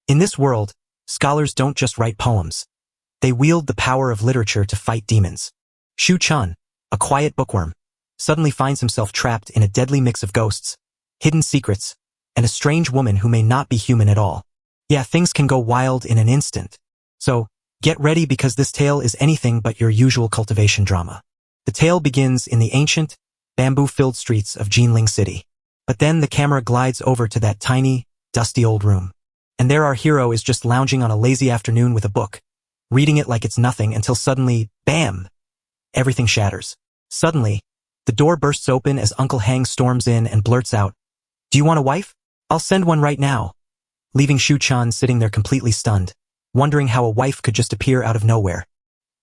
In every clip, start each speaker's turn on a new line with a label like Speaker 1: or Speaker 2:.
Speaker 1: In this world, scholars don't just write poems. They wield the power of literature to fight demons. Shu Chun, a quiet bookworm, suddenly finds himself trapped in a deadly mix of ghosts, hidden secrets, and a strange woman who may not be human at all. Yeah, things can go wild in an instant. So, get ready because this tale is anything but your usual cultivation drama. The tale begins in the ancient, bamboo-filled streets of Jinling City. But then the camera glides over to that tiny, dusty old room. And there our hero is just lounging on a lazy afternoon with a book, reading it like it's nothing until suddenly, bam! Everything shatters. Suddenly, the door bursts open as Uncle Hang storms in and blurts out, "Do you want a wife? I'll send one right now," leaving Shu Chun sitting there completely stunned, wondering how a wife could just appear out of nowhere.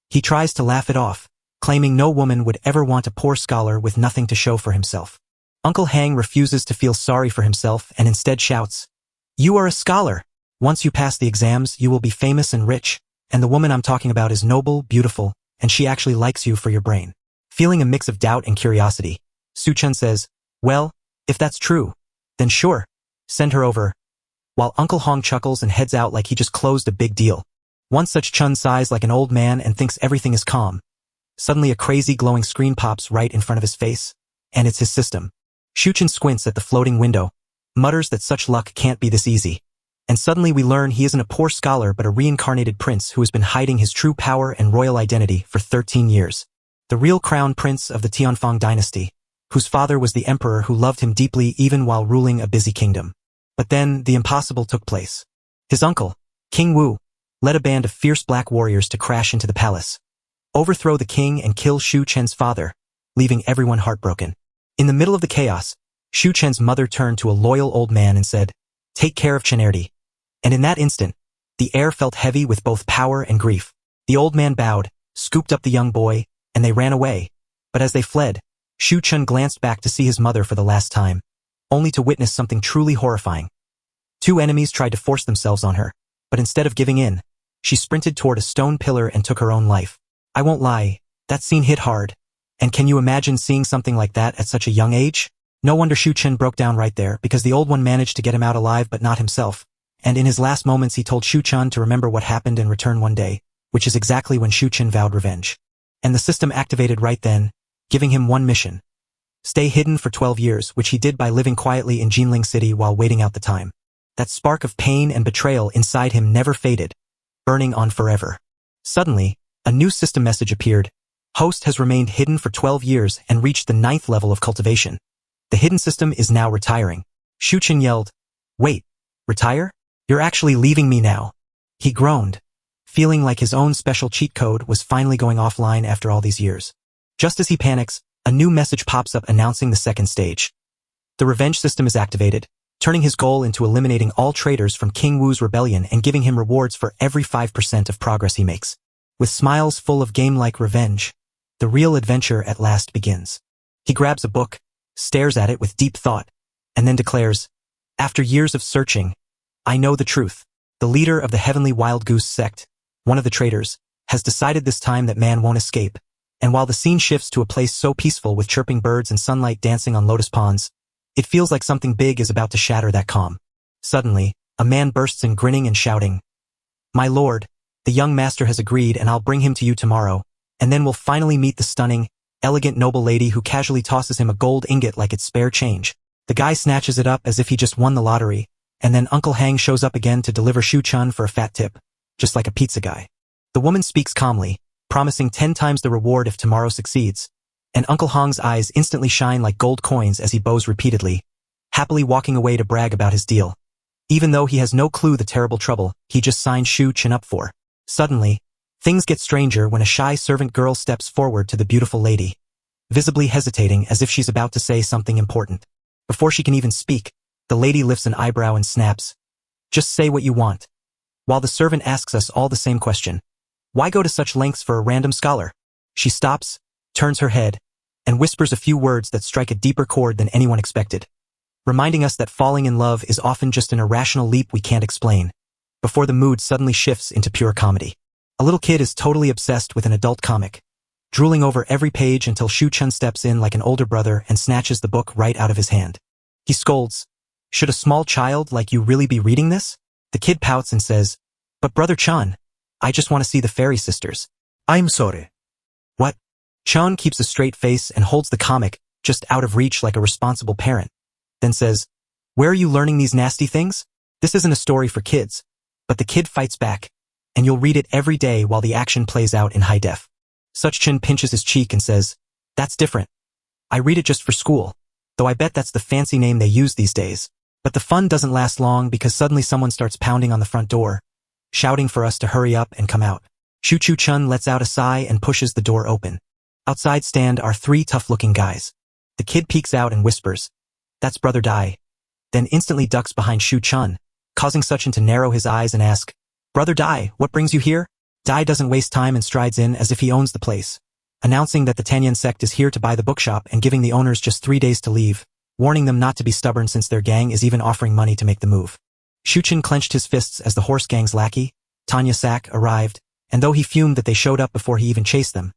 Speaker 1: He tries to laugh it off, claiming no woman would ever want a poor scholar with nothing to show for himself. Uncle Hang refuses to feel sorry for himself and instead shouts, "You are a scholar. Once you pass the exams, you will be famous and rich, and the woman I'm talking about is noble, beautiful, and she actually likes you for your brain." Feeling a mix of doubt and curiosity, Shu Chun says, "Well, if that's true, then sure, send her over," while Uncle Hong chuckles and heads out like he just closed a big deal. One such Chun sighs like an old man and thinks everything is calm. Suddenly a crazy glowing screen pops right in front of his face, and it's his system. Shu Chun squints at the floating window, mutters that such luck can't be this easy, and suddenly we learn he isn't a poor scholar but a reincarnated prince who has been hiding his true power and royal identity for 13 years. The real crown prince of the Tianfang dynasty, whose father was the emperor who loved him deeply even while ruling a busy kingdom. But then, the impossible took place. His uncle, King Wu, led a band of fierce black warriors to crash into the palace, overthrow the king and kill Shu Chen's father, leaving everyone heartbroken. In the middle of the chaos, Shu Chen's mother turned to a loyal old man and said, "Take care of Chenerdi." And in that instant, the air felt heavy with both power and grief. The old man bowed, scooped up the young boy, and they ran away. But as they fled, Shu Chun glanced back to see his mother for the last time, only to witness something truly horrifying. Two enemies tried to force themselves on her, but instead of giving in, she sprinted toward a stone pillar and took her own life. I won't lie, that scene hit hard. And can you imagine seeing something like that at such a young age? No wonder Shu Chun broke down right there, because the old one managed to get him out alive but not himself. And in his last moments he told Shu Chun to remember what happened and return one day, which is exactly when Shu Chun vowed revenge. And the system activated right then, giving him one mission. Stay hidden for 12 years, which he did by living quietly in Jinling City while waiting out the time. That spark of pain and betrayal inside him never faded, burning on forever. Suddenly, a new system message appeared. Host has remained hidden for 12 years and reached the 9th level of cultivation. The hidden system is now retiring. Shu Chun yelled, "Wait, retire? You're actually leaving me now." He groaned, feeling like his own special cheat code was finally going offline after all these years. Just as he panics, a new message pops up announcing the second stage. The revenge system is activated, turning his goal into eliminating all traitors from King Wu's rebellion and giving him rewards for every 5% of progress he makes. With smiles full of game-like revenge, the real adventure at last begins. He grabs a book, stares at it with deep thought, and then declares, "After years of searching, I know the truth. The leader of the Heavenly Wild Goose sect, one of the traitors, has decided this time that man won't escape." And while the scene shifts to a place so peaceful with chirping birds and sunlight dancing on lotus ponds, it feels like something big is about to shatter that calm. Suddenly, a man bursts in grinning and shouting, "My lord, the young master has agreed and I'll bring him to you tomorrow, and then we'll finally meet the stunning, elegant noble lady who casually tosses him a gold ingot like it's spare change." The guy snatches it up as if he just won the lottery, and then Uncle Hang shows up again to deliver Shu Chun for a fat tip, just like a pizza guy. The woman speaks calmly, promising 10 times the reward if tomorrow succeeds, and Uncle Hong's eyes instantly shine like gold coins as he bows repeatedly, happily walking away to brag about his deal. Even though he has no clue the terrible trouble he just signed Shu Chun up for. Suddenly, things get stranger when a shy servant girl steps forward to the beautiful lady, visibly hesitating as if she's about to say something important. Before she can even speak, the lady lifts an eyebrow and snaps, "Just say what you want." While the servant asks us all the same question, "Why go to such lengths for a random scholar?" She stops, turns her head, and whispers a few words that strike a deeper chord than anyone expected, reminding us that falling in love is often just an irrational leap we can't explain, before the mood suddenly shifts into pure comedy. A little kid is totally obsessed with an adult comic, drooling over every page until Shu Chun steps in like an older brother and snatches the book right out of his hand. He scolds, "Should a small child like you really be reading this?" The kid pouts and says, "But Brother Chun, I just want to see the fairy sisters."
Speaker 2: I'm sorry.
Speaker 1: What? Chun keeps a straight face and holds the comic just out of reach like a responsible parent, then says, "Where are you learning these nasty things? This isn't a story for kids." But the kid fights back, and you'll read it every day while the action plays out in high def. Such Chun pinches his cheek and says, "That's different. I read it just for school, though I bet that's the fancy name they use these days." But the fun doesn't last long because suddenly someone starts pounding on the front door, shouting for us to hurry up and come out. Shu Chun lets out a sigh and pushes the door open. Outside stand are three tough-looking guys. The kid peeks out and whispers, "That's Brother Dai," then instantly ducks behind Shu Chun, causing Suchin to narrow his eyes and ask, "Brother Dai, what brings you here?" Dai doesn't waste time and strides in as if he owns the place, announcing that the Tanyan sect is here to buy the bookshop and giving the owners just 3 days to leave, warning them not to be stubborn since their gang is even offering money to make the move. Shu Chun clenched his fists as the horse gang's lackey, Tanya Sak, arrived, and though he fumed that they showed up before he even chased them,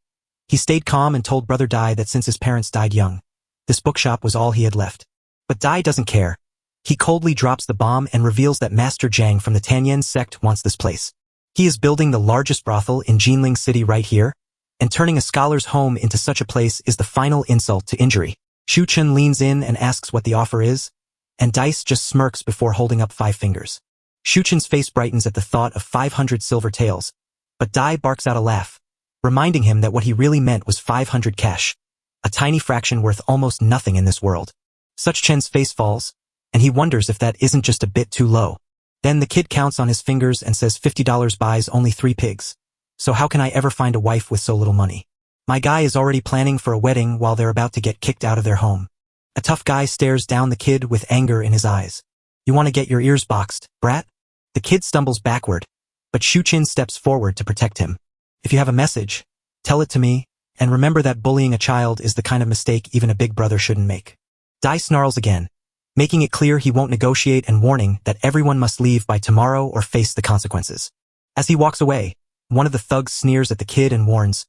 Speaker 1: he stayed calm and told Brother Dai that since his parents died young, this bookshop was all he had left. But Dai doesn't care. He coldly drops the bomb and reveals that Master Zhang from the Tanyan sect wants this place. He is building the largest brothel in Jinling City right here, and turning a scholar's home into such a place is the final insult to injury. Shu Chun leans in and asks what the offer is, and Dice just smirks before holding up 5 fingers. Shu Chun's face brightens at the thought of 500 silver taels, but Dai barks out a laugh, reminding him that what he really meant was 500 cash, a tiny fraction worth almost nothing in this world. Such Chen's face falls, and he wonders if that isn't just a bit too low. Then the kid counts on his fingers and says $50 buys only 3 pigs. So how can I ever find a wife with so little money? My guy is already planning for a wedding while they're about to get kicked out of their home. A tough guy stares down the kid with anger in his eyes. You want to get your ears boxed, brat? The kid stumbles backward, but Shu Chun steps forward to protect him. If you have a message, tell it to me, and remember that bullying a child is the kind of mistake even a big brother shouldn't make. Dai snarls again, making it clear he won't negotiate and warning that everyone must leave by tomorrow or face the consequences. As he walks away, one of the thugs sneers at the kid and warns,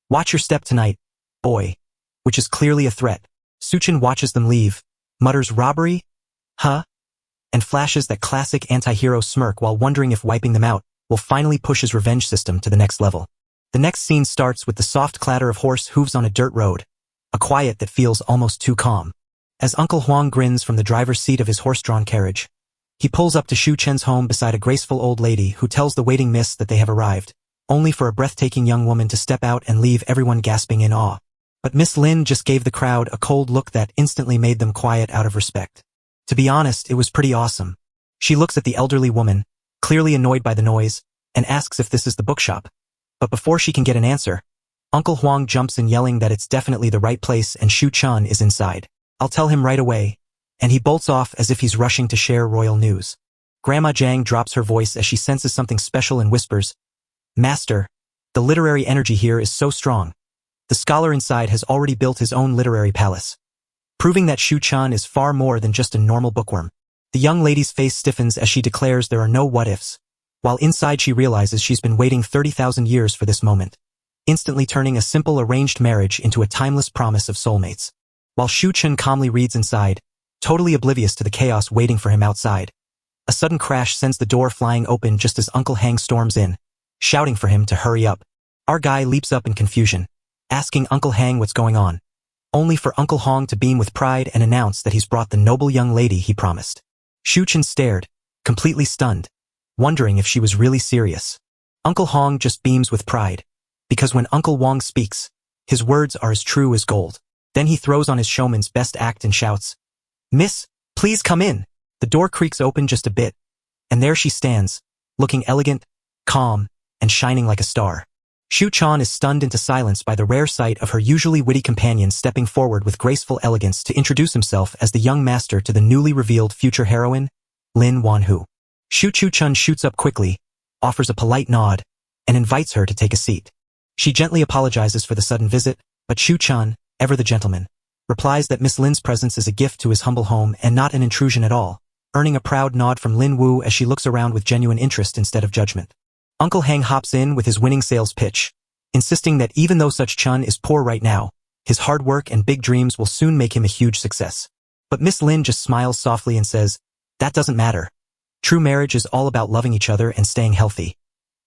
Speaker 1: "Watch your step tonight, boy," which is clearly a threat. Suchin watches them leave, mutters robbery, huh? And flashes that classic anti-hero smirk while wondering if wiping them out will finally push his revenge system to the next level. The next scene starts with the soft clatter of horse hooves on a dirt road, a quiet that feels almost too calm. As Uncle Huang grins from the driver's seat of his horse-drawn carriage, he pulls up to Shu Chen's home beside a graceful old lady who tells the waiting miss that they have arrived, only for a breathtaking young woman to step out and leave everyone gasping in awe. But Miss Lin just gave the crowd a cold look that instantly made them quiet out of respect. To be honest, it was pretty awesome. She looks at the elderly woman, clearly annoyed by the noise, and asks if this is the bookshop. But before she can get an answer, Uncle Huang jumps in yelling that it's definitely the right place and Shu Chun is inside. "I'll tell him right away," and he bolts off as if he's rushing to share royal news. Grandma Zhang drops her voice as she senses something special and whispers, "Master, the literary energy here is so strong. The scholar inside has already built his own literary palace," proving that Shu Chun is far more than just a normal bookworm. The young lady's face stiffens as she declares there are no what-ifs, while inside she realizes she's been waiting 30,000 years for this moment, instantly turning a simple arranged marriage into a timeless promise of soulmates. While Shu Chun calmly reads inside, totally oblivious to the chaos waiting for him outside, a sudden crash sends the door flying open just as Uncle Hang storms in, shouting for him to hurry up. Our guy leaps up in confusion, asking Uncle Hang what's going on, only for Uncle Hong to beam with pride and announce that he's brought the noble young lady he promised. Shu Chun stared, completely stunned, wondering if she was really serious. Uncle Hong just beams with pride, because when Uncle Wong speaks, his words are as true as gold. Then he throws on his showman's best act and shouts, "Miss, please come in." The door creaks open just a bit, and there she stands, looking elegant, calm, and shining like a star. Shu Chun is stunned into silence by the rare sight of her usually witty companion stepping forward with graceful elegance to introduce himself as the young master to the newly revealed future heroine, Lin Wanhu. Shu Chun shoots up quickly, offers a polite nod, and invites her to take a seat. She gently apologizes for the sudden visit, but Shu Chun, ever the gentleman, replies that Miss Lin's presence is a gift to his humble home and not an intrusion at all, earning a proud nod from Lin Wu as she looks around with genuine interest instead of judgment. Uncle Hang hops in with his winning sales pitch, insisting that even though such Chun is poor right now, his hard work and big dreams will soon make him a huge success. But Miss Lin just smiles softly and says, "That doesn't matter. True marriage is all about loving each other and staying healthy.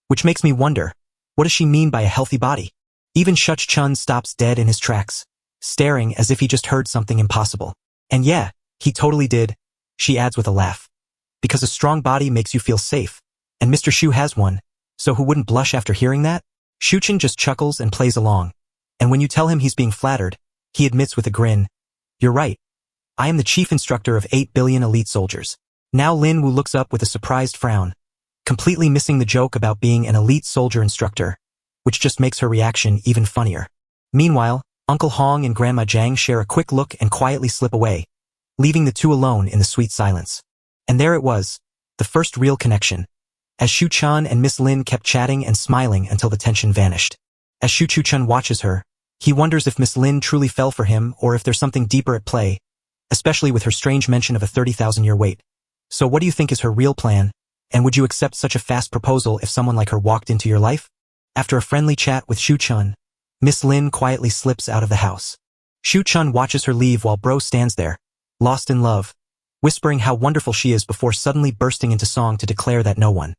Speaker 1: Which makes me wonder, what does she mean by a healthy body? Even Shu Chun stops dead in his tracks, staring as if he just heard something impossible. And yeah, he totally did, she adds with a laugh. Because a strong body makes you feel safe, and Mr. Shu has one, so who wouldn't blush after hearing that? Shu Chun just chuckles and plays along. And when you tell him he's being flattered, he admits with a grin, "You're right. I am the chief instructor of 8 billion elite soldiers." Now Lin Wu looks up with a surprised frown, completely missing the joke about being an elite soldier instructor, which just makes her reaction even funnier. Meanwhile, Uncle Hong and Grandma Jiang share a quick look and quietly slip away, leaving the two alone in the sweet silence. And there it was, the first real connection, as Shu Chun and Miss Lin kept chatting and smiling until the tension vanished. As Shu Chun watches her, he wonders if Miss Lin truly fell for him or if there's something deeper at play, especially with her strange mention of a 30,000-year wait. So what do you think is her real plan, and would you accept such a fast proposal if someone like her walked into your life? After a friendly chat with Shu Chun, Miss Lin quietly slips out of the house. Shu Chun watches her leave while Bro stands there, lost in love, whispering how wonderful she is before suddenly bursting into song to declare that no one,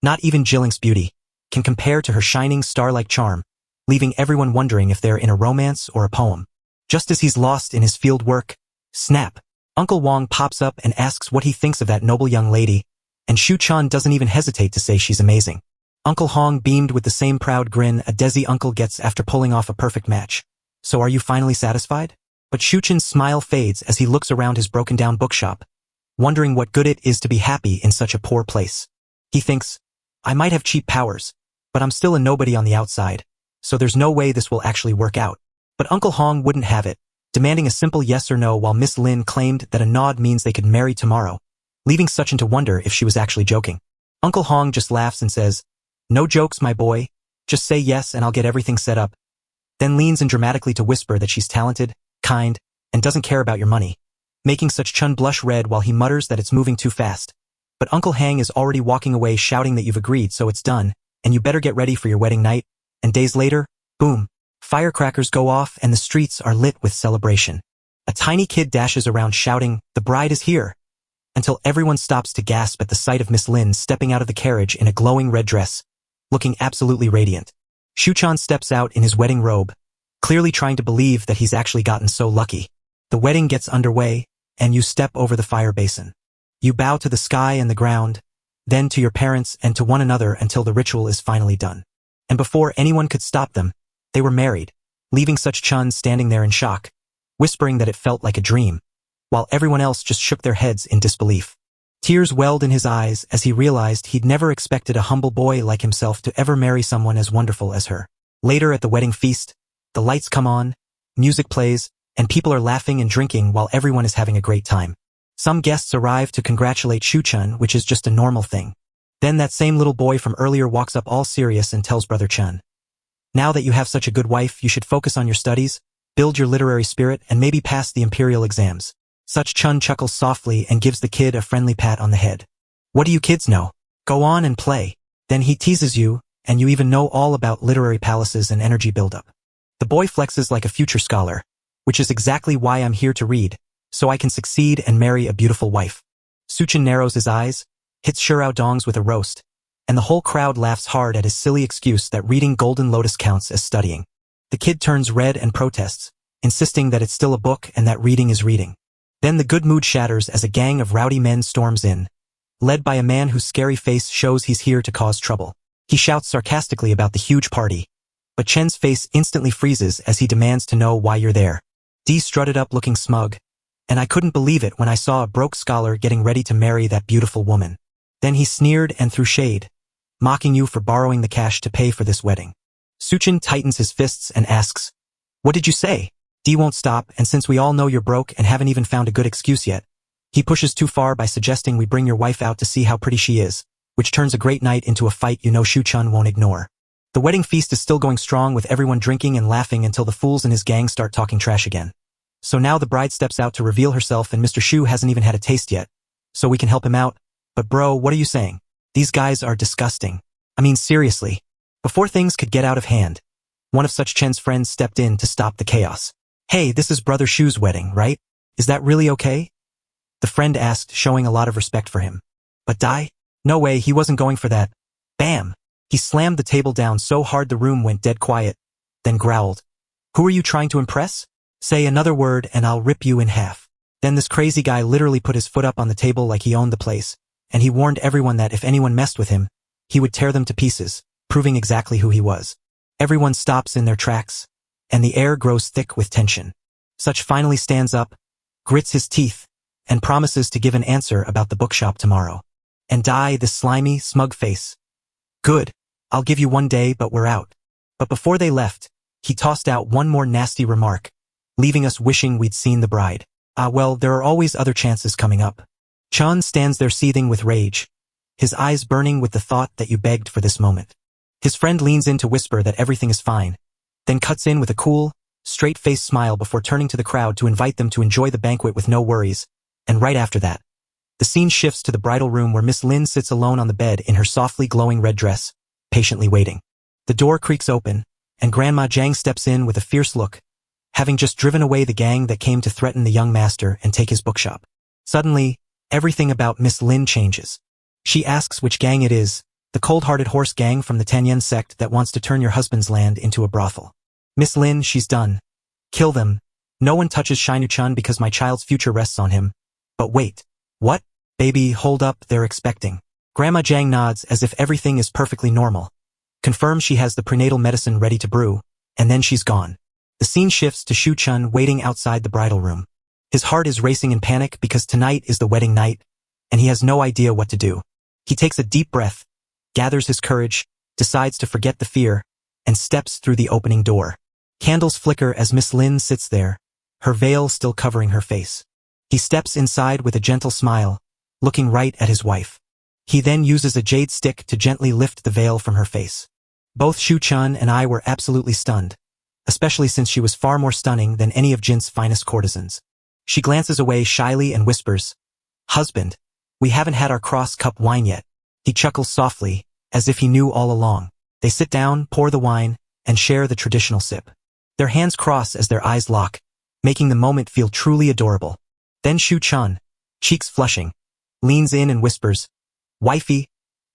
Speaker 1: not even Jillink's beauty, can compare to her shining star-like charm, leaving everyone wondering if they're in a romance or a poem. Just as he's lost in his field work, snap, Uncle Wong pops up and asks what he thinks of that noble young lady, and Shu Chun doesn't even hesitate to say she's amazing. Uncle Hong beamed with the same proud grin a Desi uncle gets after pulling off a perfect match. So are you finally satisfied? But Shu Chun's smile fades as he looks around his broken-down bookshop, wondering what good it is to be happy in such a poor place. He thinks, I might have cheap powers, but I'm still a nobody on the outside, so there's no way this will actually work out. But Uncle Hong wouldn't have it, demanding a simple yes or no while Miss Lin claimed that a nod means they could marry tomorrow, leaving Suchin to wonder if she was actually joking. Uncle Hong just laughs and says, No jokes, my boy, just say yes and I'll get everything set up. Then leans in dramatically to whisper that she's talented, kind, and doesn't care about your money, making Such Chun blush red while he mutters that it's moving too fast. But Uncle Hang is already walking away shouting that you've agreed so it's done, and you better get ready for your wedding night, and days later, boom, firecrackers go off and the streets are lit with celebration. A tiny kid dashes around shouting, the bride is here, until everyone stops to gasp at the sight of Miss Lin stepping out of the carriage in a glowing red dress, looking absolutely radiant. Shu Chun steps out in his wedding robe, clearly trying to believe that he's actually gotten so lucky. The wedding gets underway, and you step over the fire basin. You bow to the sky and the ground, then to your parents and to one another until the ritual is finally done. And before anyone could stop them, they were married, leaving Such Chun standing there in shock, whispering that it felt like a dream, while everyone else just shook their heads in disbelief. Tears welled in his eyes as he realized he'd never expected a humble boy like himself to ever marry someone as wonderful as her. Later at the wedding feast, the lights come on, music plays, and people are laughing and drinking while everyone is having a great time. Some guests arrive to congratulate Shu Chun, which is just a normal thing. Then that same little boy from earlier walks up all serious and tells Brother Chun, now that you have such a good wife, you should focus on your studies, build your literary spirit, and maybe pass the imperial exams. Such Chun chuckles softly and gives the kid a friendly pat on the head. What do you kids know? Go on and play. Then he teases you, and you even know all about literary palaces and energy buildup. The boy flexes like a future scholar, which is exactly why I'm here to read, so I can succeed and marry a beautiful wife. Suchin narrows his eyes, hits Shurao Dongs with a roast, and the whole crowd laughs hard at his silly excuse that reading Golden Lotus counts as studying. The kid turns red and protests, insisting that it's still a book and that reading is reading. Then the good mood shatters as a gang of rowdy men storms in, led by a man whose scary face shows he's here to cause trouble. He shouts sarcastically about the huge party, but Chen's face instantly freezes as he demands to know why you're there. Dee strutted up looking smug, and I couldn't believe it when I saw a broke scholar getting ready to marry that beautiful woman. Then he sneered and threw shade, mocking you for borrowing the cash to pay for this wedding. Suchin tightens his fists and asks, what did you say? Dee won't stop, and since we all know you're broke and haven't even found a good excuse yet, he pushes too far by suggesting we bring your wife out to see how pretty she is, which turns a great night into a fight you know Shu Chun won't ignore. The wedding feast is still going strong with everyone drinking and laughing until the fools in his gang start talking trash again. So now the bride steps out to reveal herself and Mr. Shu hasn't even had a taste yet, so we can help him out. But bro, what are you saying? These guys are disgusting. I mean seriously. Before things could get out of hand, one of Such Chen's friends stepped in to stop the chaos. Hey, this is Brother Shu's wedding, right? Is that really okay? The friend asked, showing a lot of respect for him. But Dai? No way, he wasn't going for that. Bam! He slammed the table down so hard the room went dead quiet, then growled. Who are you trying to impress? Say another word and I'll rip you in half. Then this crazy guy literally put his foot up on the table like he owned the place, and he warned everyone that if anyone messed with him, he would tear them to pieces, proving exactly who he was. Everyone stops in their tracks, and the air grows thick with tension. Such finally stands up, grits his teeth, and promises to give an answer about the bookshop tomorrow. And Dai, this slimy, smug face. Good, I'll give you 1 day but we're out. But before they left, he tossed out one more nasty remark, leaving us wishing we'd seen the bride. Well, there are always other chances coming up. Chun stands there seething with rage, his eyes burning with the thought that you begged for this moment. His friend leans in to whisper that everything is fine, then cuts in with a cool, straight-faced smile before turning to the crowd to invite them to enjoy the banquet with no worries, and right after that, the scene shifts to the bridal room where Miss Lin sits alone on the bed in her softly glowing red dress, patiently waiting. The door creaks open, and Grandma Jiang steps in with a fierce look, having just driven away the gang that came to threaten the young master and take his bookshop. Suddenly, everything about Miss Lin changes. She asks which gang it is, the cold-hearted horse gang from the Tanyan sect that wants to turn your husband's land into a brothel. Miss Lin, she's done. Kill them. No one touches Shinu-chan because my child's future rests on him. But wait. What? Baby, hold up, they're expecting. Grandma Jiang nods as if everything is perfectly normal. Confirms she has the prenatal medicine ready to brew, and then she's gone. The scene shifts to Shu Chun waiting outside the bridal room. His heart is racing in panic because tonight is the wedding night, and he has no idea what to do. He takes a deep breath, gathers his courage, decides to forget the fear, and steps through the opening door. Candles flicker as Miss Lin sits there, her veil still covering her face. He steps inside with a gentle smile, looking right at his wife. He then uses a jade stick to gently lift the veil from her face. Both Shu Chun and I were absolutely stunned, especially since she was far more stunning than any of Jin's finest courtesans. She glances away shyly and whispers, "Husband, we haven't had our cross-cup wine yet." He chuckles softly, as if he knew all along. They sit down, pour the wine, and share the traditional sip. Their hands cross as their eyes lock, making the moment feel truly adorable. Then Shu Chun, cheeks flushing, leans in and whispers, "Wifey,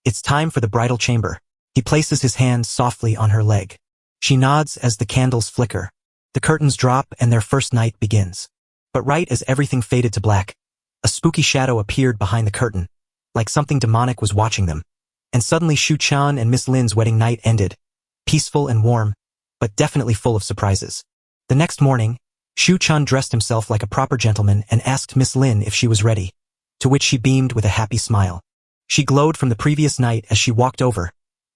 Speaker 1: it's time for the bridal chamber." He places his hand softly on her leg. She nods as the candles flicker. The curtains drop and their first night begins. But right as everything faded to black, a spooky shadow appeared behind the curtain, like something demonic was watching them. And suddenly Shu Chun and Miss Lin's wedding night ended, peaceful and warm, but definitely full of surprises. The next morning, Shu Chun dressed himself like a proper gentleman and asked Miss Lin if she was ready, to which she beamed with a happy smile. She glowed from the previous night as she walked over,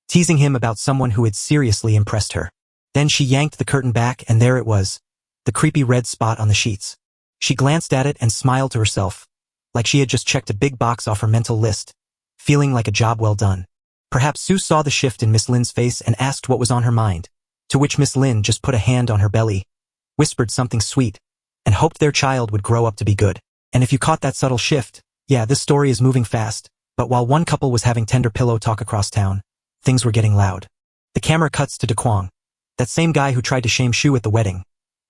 Speaker 1: teasing him about someone who had seriously impressed her. Then she yanked the curtain back and there it was, the creepy red spot on the sheets. She glanced at it and smiled to herself, like she had just checked a big box off her mental list, feeling like a job well done. Perhaps Sue saw the shift in Miss Lin's face and asked what was on her mind, to which Miss Lin just put a hand on her belly, whispered something sweet, and hoped their child would grow up to be good. And if you caught that subtle shift, yeah, this story is moving fast, but while one couple was having tender pillow talk across town, things were getting loud. The camera cuts to DeQuang, that same guy who tried to shame Shu at the wedding,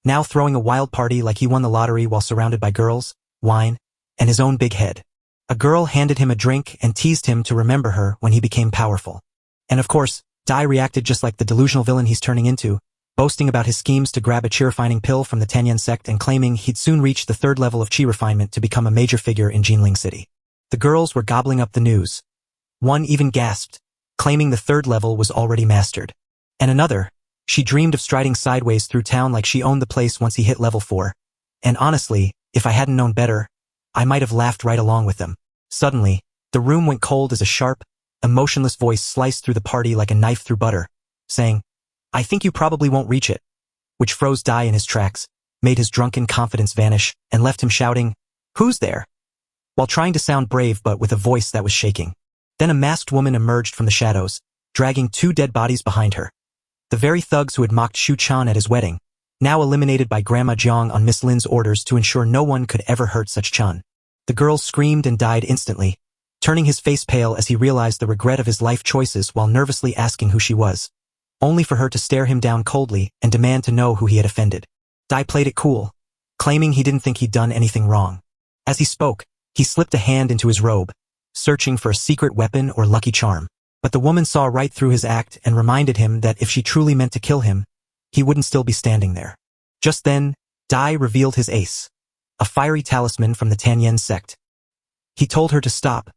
Speaker 1: now throwing a wild party like he won the lottery while surrounded by girls, wine, and his own big head. A girl handed him a drink and teased him to remember her when he became powerful. And of course, Dai reacted just like the delusional villain he's turning into, boasting about his schemes to grab a chi-refining pill from the Tanyan sect and claiming he'd soon reach the 3rd level of chi refinement to become a major figure in Jinling City. The girls were gobbling up the news. One even gasped, claiming the 3rd level was already mastered. And another, she dreamed of striding sideways through town like she owned the place once he hit level 4. And honestly, if I hadn't known better, I might have laughed right along with them. Suddenly, the room went cold as a sharp, emotionless voice sliced through the party like a knife through butter, saying, "I think you probably won't reach it," which froze Dai in his tracks, made his drunken confidence vanish, and left him shouting, "Who's there?" while trying to sound brave but with a voice that was shaking. Then a masked woman emerged from the shadows, dragging 2 dead bodies behind her. The very thugs who had mocked Shu Chun at his wedding, now eliminated by Grandma Jiang on Miss Lin's orders to ensure no one could ever hurt such Chun. The girl screamed and died instantly, turning his face pale as he realized the regret of his life choices while nervously asking who she was, only for her to stare him down coldly and demand to know who he had offended. Dai played it cool, claiming he didn't think he'd done anything wrong. As he spoke, he slipped a hand into his robe, searching for a secret weapon or lucky charm. But the woman saw right through his act and reminded him that if she truly meant to kill him, he wouldn't still be standing there. Just then, Dai revealed his ace, a fiery talisman from the Tanyen sect. He told her to stop,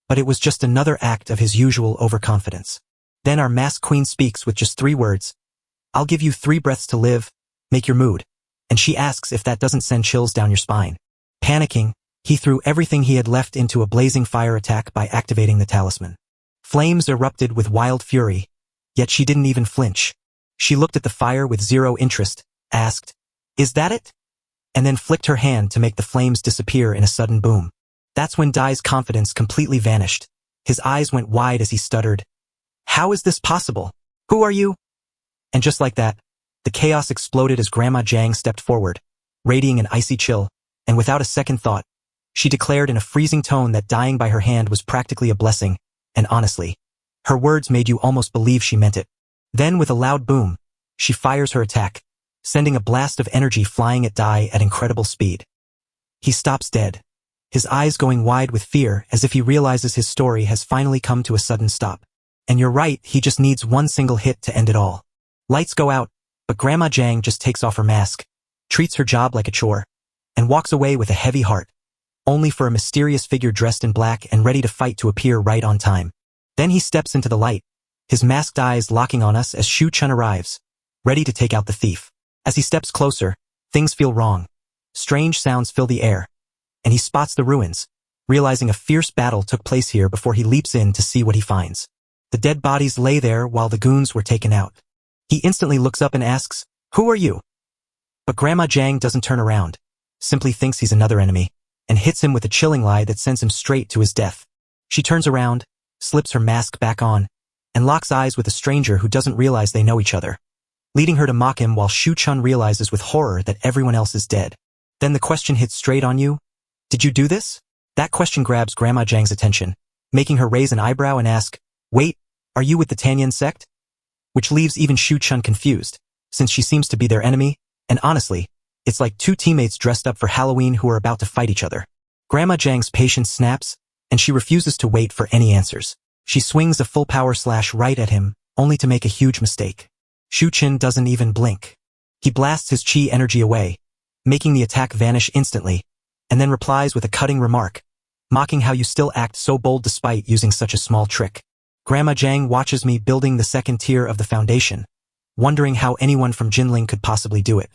Speaker 1: but it was just another act of his usual overconfidence. Then our masked queen speaks with just 3 words. I'll give you 3 breaths to live, make your mood. And she asks if that doesn't send chills down your spine. Panicking, he threw everything he had left into a blazing fire attack by activating the talisman. Flames erupted with wild fury, yet she didn't even flinch. She looked at the fire with 0 interest, asked, "Is that it?" and then flicked her hand to make the flames disappear in a sudden boom. That's when Dai's confidence completely vanished. His eyes went wide as he stuttered, "How is this possible? Who are you?" And just like that, the chaos exploded as Grandma Jang stepped forward, radiating an icy chill, and without a second thought, she declared in a freezing tone that dying by her hand was practically a blessing, and honestly, her words made you almost believe she meant it. Then with a loud boom, she fires her attack, sending a blast of energy flying at Dai at incredible speed. He stops dead, his eyes going wide with fear as if he realizes his story has finally come to a sudden stop. And you're right, he just needs one single hit to end it all. Lights go out, but Grandma Jang just takes off her mask, treats her job like a chore, and walks away with a heavy heart, only for a mysterious figure dressed in black and ready to fight to appear right on time. Then he steps into the light, his masked eyes locking on us as Shu Chun arrives, ready to take out the thief. As he steps closer, things feel wrong. Strange sounds fill the air, and he spots the ruins, realizing a fierce battle took place here before he leaps in to see what he finds. The dead bodies lay there while the goons were taken out. He instantly looks up and asks, "Who are you?" But Grandma Jang doesn't turn around, simply thinks he's another enemy, and hits him with a chilling lie that sends him straight to his death. She turns around, slips her mask back on, and locks eyes with a stranger who doesn't realize they know each other, leading her to mock him while Shu Chun realizes with horror that everyone else is dead. Then the question hits straight on you. Did you do this? That question grabs Grandma Jang's attention, making her raise an eyebrow and ask, "Wait, are you with the Tanyen sect?" Which leaves even Shu Chun confused, since she seems to be their enemy, and honestly, it's like 2 teammates dressed up for Halloween who are about to fight each other. Grandma Jang's patience snaps, and she refuses to wait for any answers. She swings a full power slash right at him, only to make a huge mistake. Shu Chun doesn't even blink. He blasts his chi energy away, making the attack vanish instantly, and then replies with a cutting remark, mocking how you still act so bold despite using such a small trick. Grandma Jang watches me building the second tier of the foundation, wondering how anyone from Jinling could possibly do it.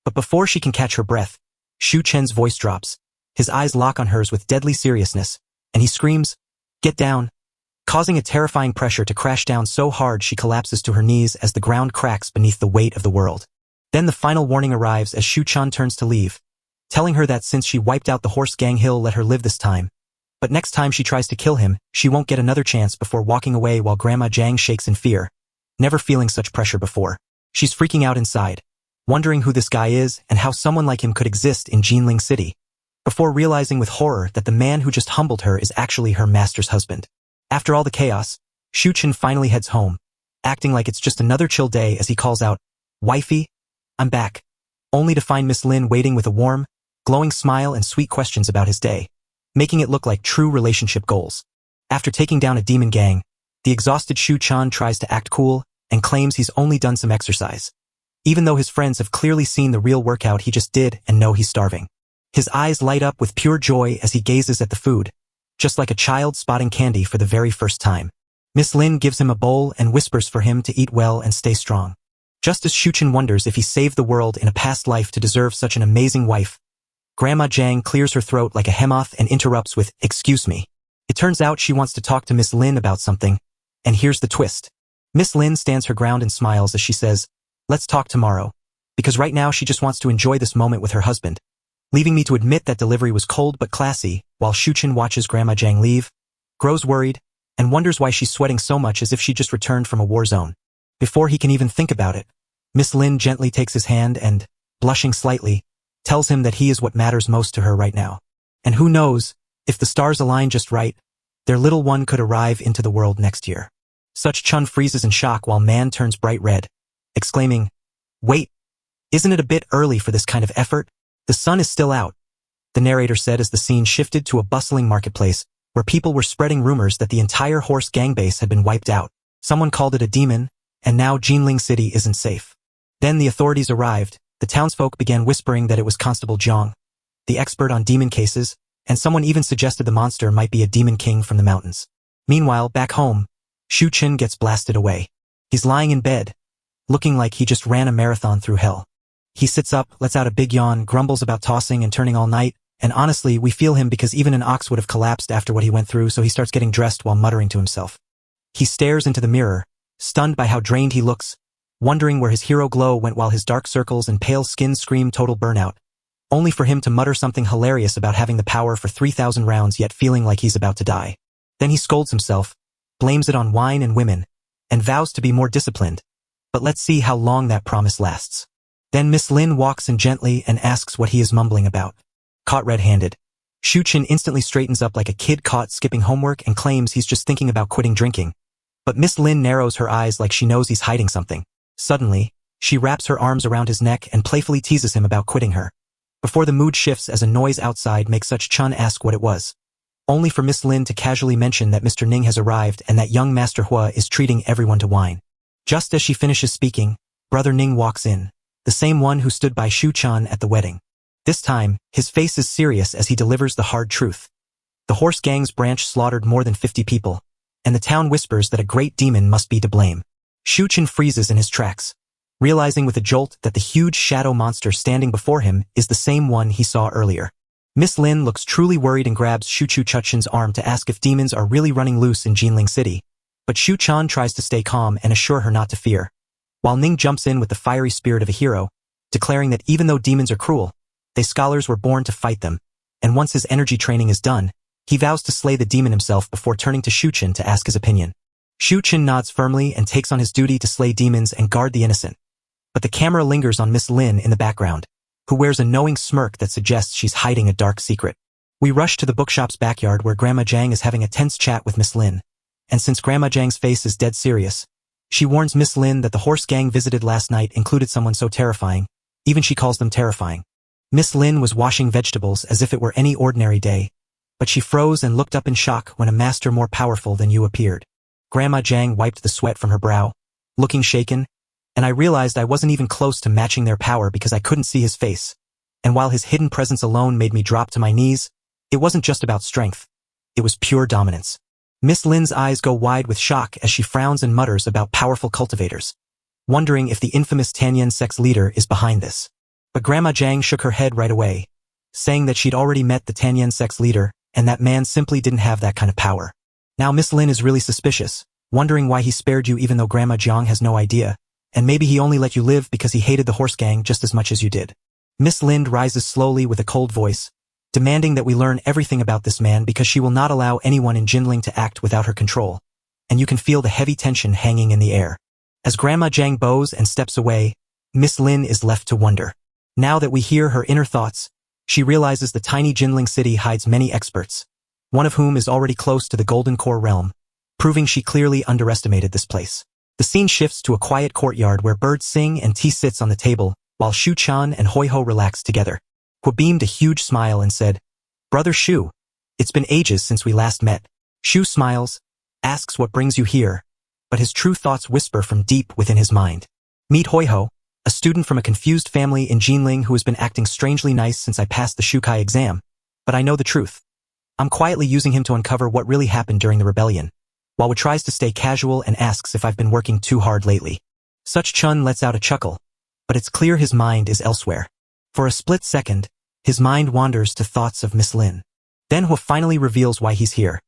Speaker 1: But before she can catch her breath, Shu Chen's voice drops, his eyes lock on hers with deadly seriousness, and he screams, "Get down," causing a terrifying pressure to crash down so hard she collapses to her knees as the ground cracks beneath the weight of the world. Then the final warning arrives as Shu Chun turns to leave, telling her that since she wiped out the horse gang, he'll let her live this time. But next time she tries to kill him, she won't get another chance before walking away while Grandma Jang shakes in fear, never feeling such pressure before. She's freaking out inside, wondering who this guy is and how someone like him could exist in Jinling City, before realizing with horror that the man who just humbled her is actually her master's husband. After all the chaos, Shu Chun finally heads home, acting like it's just another chill day as he calls out, "Wifey, I'm back," only to find Miss Lin waiting with a warm, glowing smile and sweet questions about his day, making it look like true relationship goals. After taking down a demon gang, the exhausted Shu Chun tries to act cool and claims he's only done some exercise, even though his friends have clearly seen the real workout he just did and know he's starving. His eyes light up with pure joy as he gazes at the food, just like a child spotting candy for the very first time. Miss Lin gives him a bowl and whispers for him to eat well and stay strong. Just as Shu Chun wonders if he saved the world in a past life to deserve such an amazing wife, Grandma Jang clears her throat like a hemoth and interrupts with, "Excuse me." It turns out she wants to talk to Miss Lin about something, and here's the twist. Miss Lin stands her ground and smiles as she says, "Let's talk tomorrow," because right now she just wants to enjoy this moment with her husband, leaving me to admit that delivery was cold but classy, while Shu Chun watches Grandma Jang leave, grows worried, and wonders why she's sweating so much as if she just returned from a war zone. Before he can even think about it, Miss Lin gently takes his hand and, blushing slightly, tells him that he is what matters most to her right now. And who knows, if the stars align just right, their little one could arrive into the world next year. Such Chun freezes in shock while Man turns bright red, exclaiming, "Wait, isn't it a bit early for this kind of effort? The sun is still out," the narrator said as the scene shifted to a bustling marketplace, where people were spreading rumors that the entire horse gang base had been wiped out. Someone called it a demon, and now Jinling City isn't safe. Then the authorities arrived. The townsfolk began whispering that it was Constable Jiang, the expert on demon cases, and someone even suggested the monster might be a demon king from the mountains. Meanwhile, back home, Shu Chun gets blasted away. He's lying in bed, looking like he just ran a marathon through hell. He sits up, lets out a big yawn, grumbles about tossing and turning all night, and honestly, we feel him because even an ox would have collapsed after what he went through, so he starts getting dressed while muttering to himself. He stares into the mirror, stunned by how drained he looks, wondering where his hero glow went while his dark circles and pale skin scream total burnout, only for him to mutter something hilarious about having the power for 3,000 rounds yet feeling like he's about to die. Then he scolds himself, blames it on wine and women, and vows to be more disciplined. But let's see how long that promise lasts. Then Miss Lin walks in gently and asks what he is mumbling about. Caught red-handed, Shu Chun instantly straightens up like a kid caught skipping homework and claims he's just thinking about quitting drinking. But Miss Lin narrows her eyes like she knows he's hiding something. Suddenly, she wraps her arms around his neck and playfully teases him about quitting her. Before the mood shifts as a noise outside makes Shu Chun ask what it was, only for Miss Lin to casually mention that Mr. Ning has arrived and that young Master Hua is treating everyone to wine. Just as she finishes speaking, Brother Ning walks in, the same one who stood by Shu Chun at the wedding. This time, his face is serious as he delivers the hard truth. The horse gang's branch slaughtered more than 50 people, and the town whispers that a great demon must be to blame. Shu Chun freezes in his tracks, realizing with a jolt that the huge shadow monster standing before him is the same one he saw earlier. Miss Lin looks truly worried and grabs Shu Chun's arm to ask if demons are really running loose in Jinling City, but Shu Chun tries to stay calm and assure her not to fear, while Ning jumps in with the fiery spirit of a hero, declaring that even though demons are cruel, they scholars were born to fight them, and once his energy training is done, he vows to slay the demon himself before turning to Shu Chun to ask his opinion. Shu Chun nods firmly and takes on his duty to slay demons and guard the innocent. But the camera lingers on Miss Lin in the background, who wears a knowing smirk that suggests she's hiding a dark secret. We rush to the bookshop's backyard where Grandma Jiang is having a tense chat with Miss Lin, and since Grandma Jiang's face is dead serious, she warns Miss Lin that the horse gang visited last night included someone so terrifying, even she calls them terrifying. Miss Lin was washing vegetables as if it were any ordinary day, but she froze and looked up in shock when a master more powerful than you appeared. Grandma Jiang wiped the sweat from her brow, looking shaken, and I realized I wasn't even close to matching their power because I couldn't see his face. And while his hidden presence alone made me drop to my knees, it wasn't just about strength. It was pure dominance. Miss Lin's eyes go wide with shock as she frowns and mutters about powerful cultivators, wondering if the infamous Tanyan sex leader is behind this. But Grandma Jiang shook her head right away, saying that she'd already met the Tanyan sex leader and that man simply didn't have that kind of power. Now Miss Lin is really suspicious, wondering why he spared you even though Grandma Jiang has no idea, and maybe he only let you live because he hated the horse gang just as much as you did. Miss Lin rises slowly with a cold voice, demanding that we learn everything about this man because she will not allow anyone in Jinling to act without her control, and you can feel the heavy tension hanging in the air. As Grandma Jiang bows and steps away, Miss Lin is left to wonder. Now that we hear her inner thoughts, she realizes the tiny Jinling city hides many experts, one of whom is already close to the Golden Core realm, proving she clearly underestimated this place. The scene shifts to a quiet courtyard where birds sing and tea sits on the table, while Shu Chun and Hoi Ho relax together. Hua beamed a huge smile and said, "Brother Shu, it's been ages since we last met." Shu smiles, asks what brings you here, but his true thoughts whisper from deep within his mind. Meet Hoi Ho, a student from a confused family in Jinling who has been acting strangely nice since I passed the Shukai exam, but I know the truth. I'm quietly using him to uncover what really happened during the rebellion, while Hua tries to stay casual and asks if I've been working too hard lately. Such Chun lets out a chuckle, but it's clear his mind is elsewhere. For a split second, his mind wanders to thoughts of Miss Lin. Then Hua finally reveals why he's here.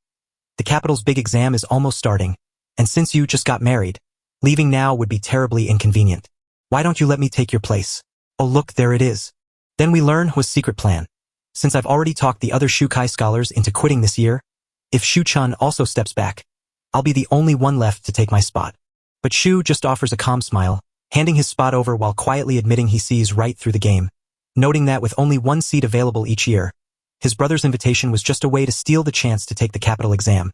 Speaker 1: The capital's big exam is almost starting, and since you just got married, leaving now would be terribly inconvenient. Why don't you let me take your place? Oh look, there it is. Then we learn Hua's secret plan. Since I've already talked the other Shukai scholars into quitting this year, if Shu Chun also steps back, I'll be the only one left to take my spot. But Shu just offers a calm smile, handing his spot over while quietly admitting he sees right through the game, noting that with only one seat available each year, his brother's invitation was just a way to steal the chance to take the capital exam.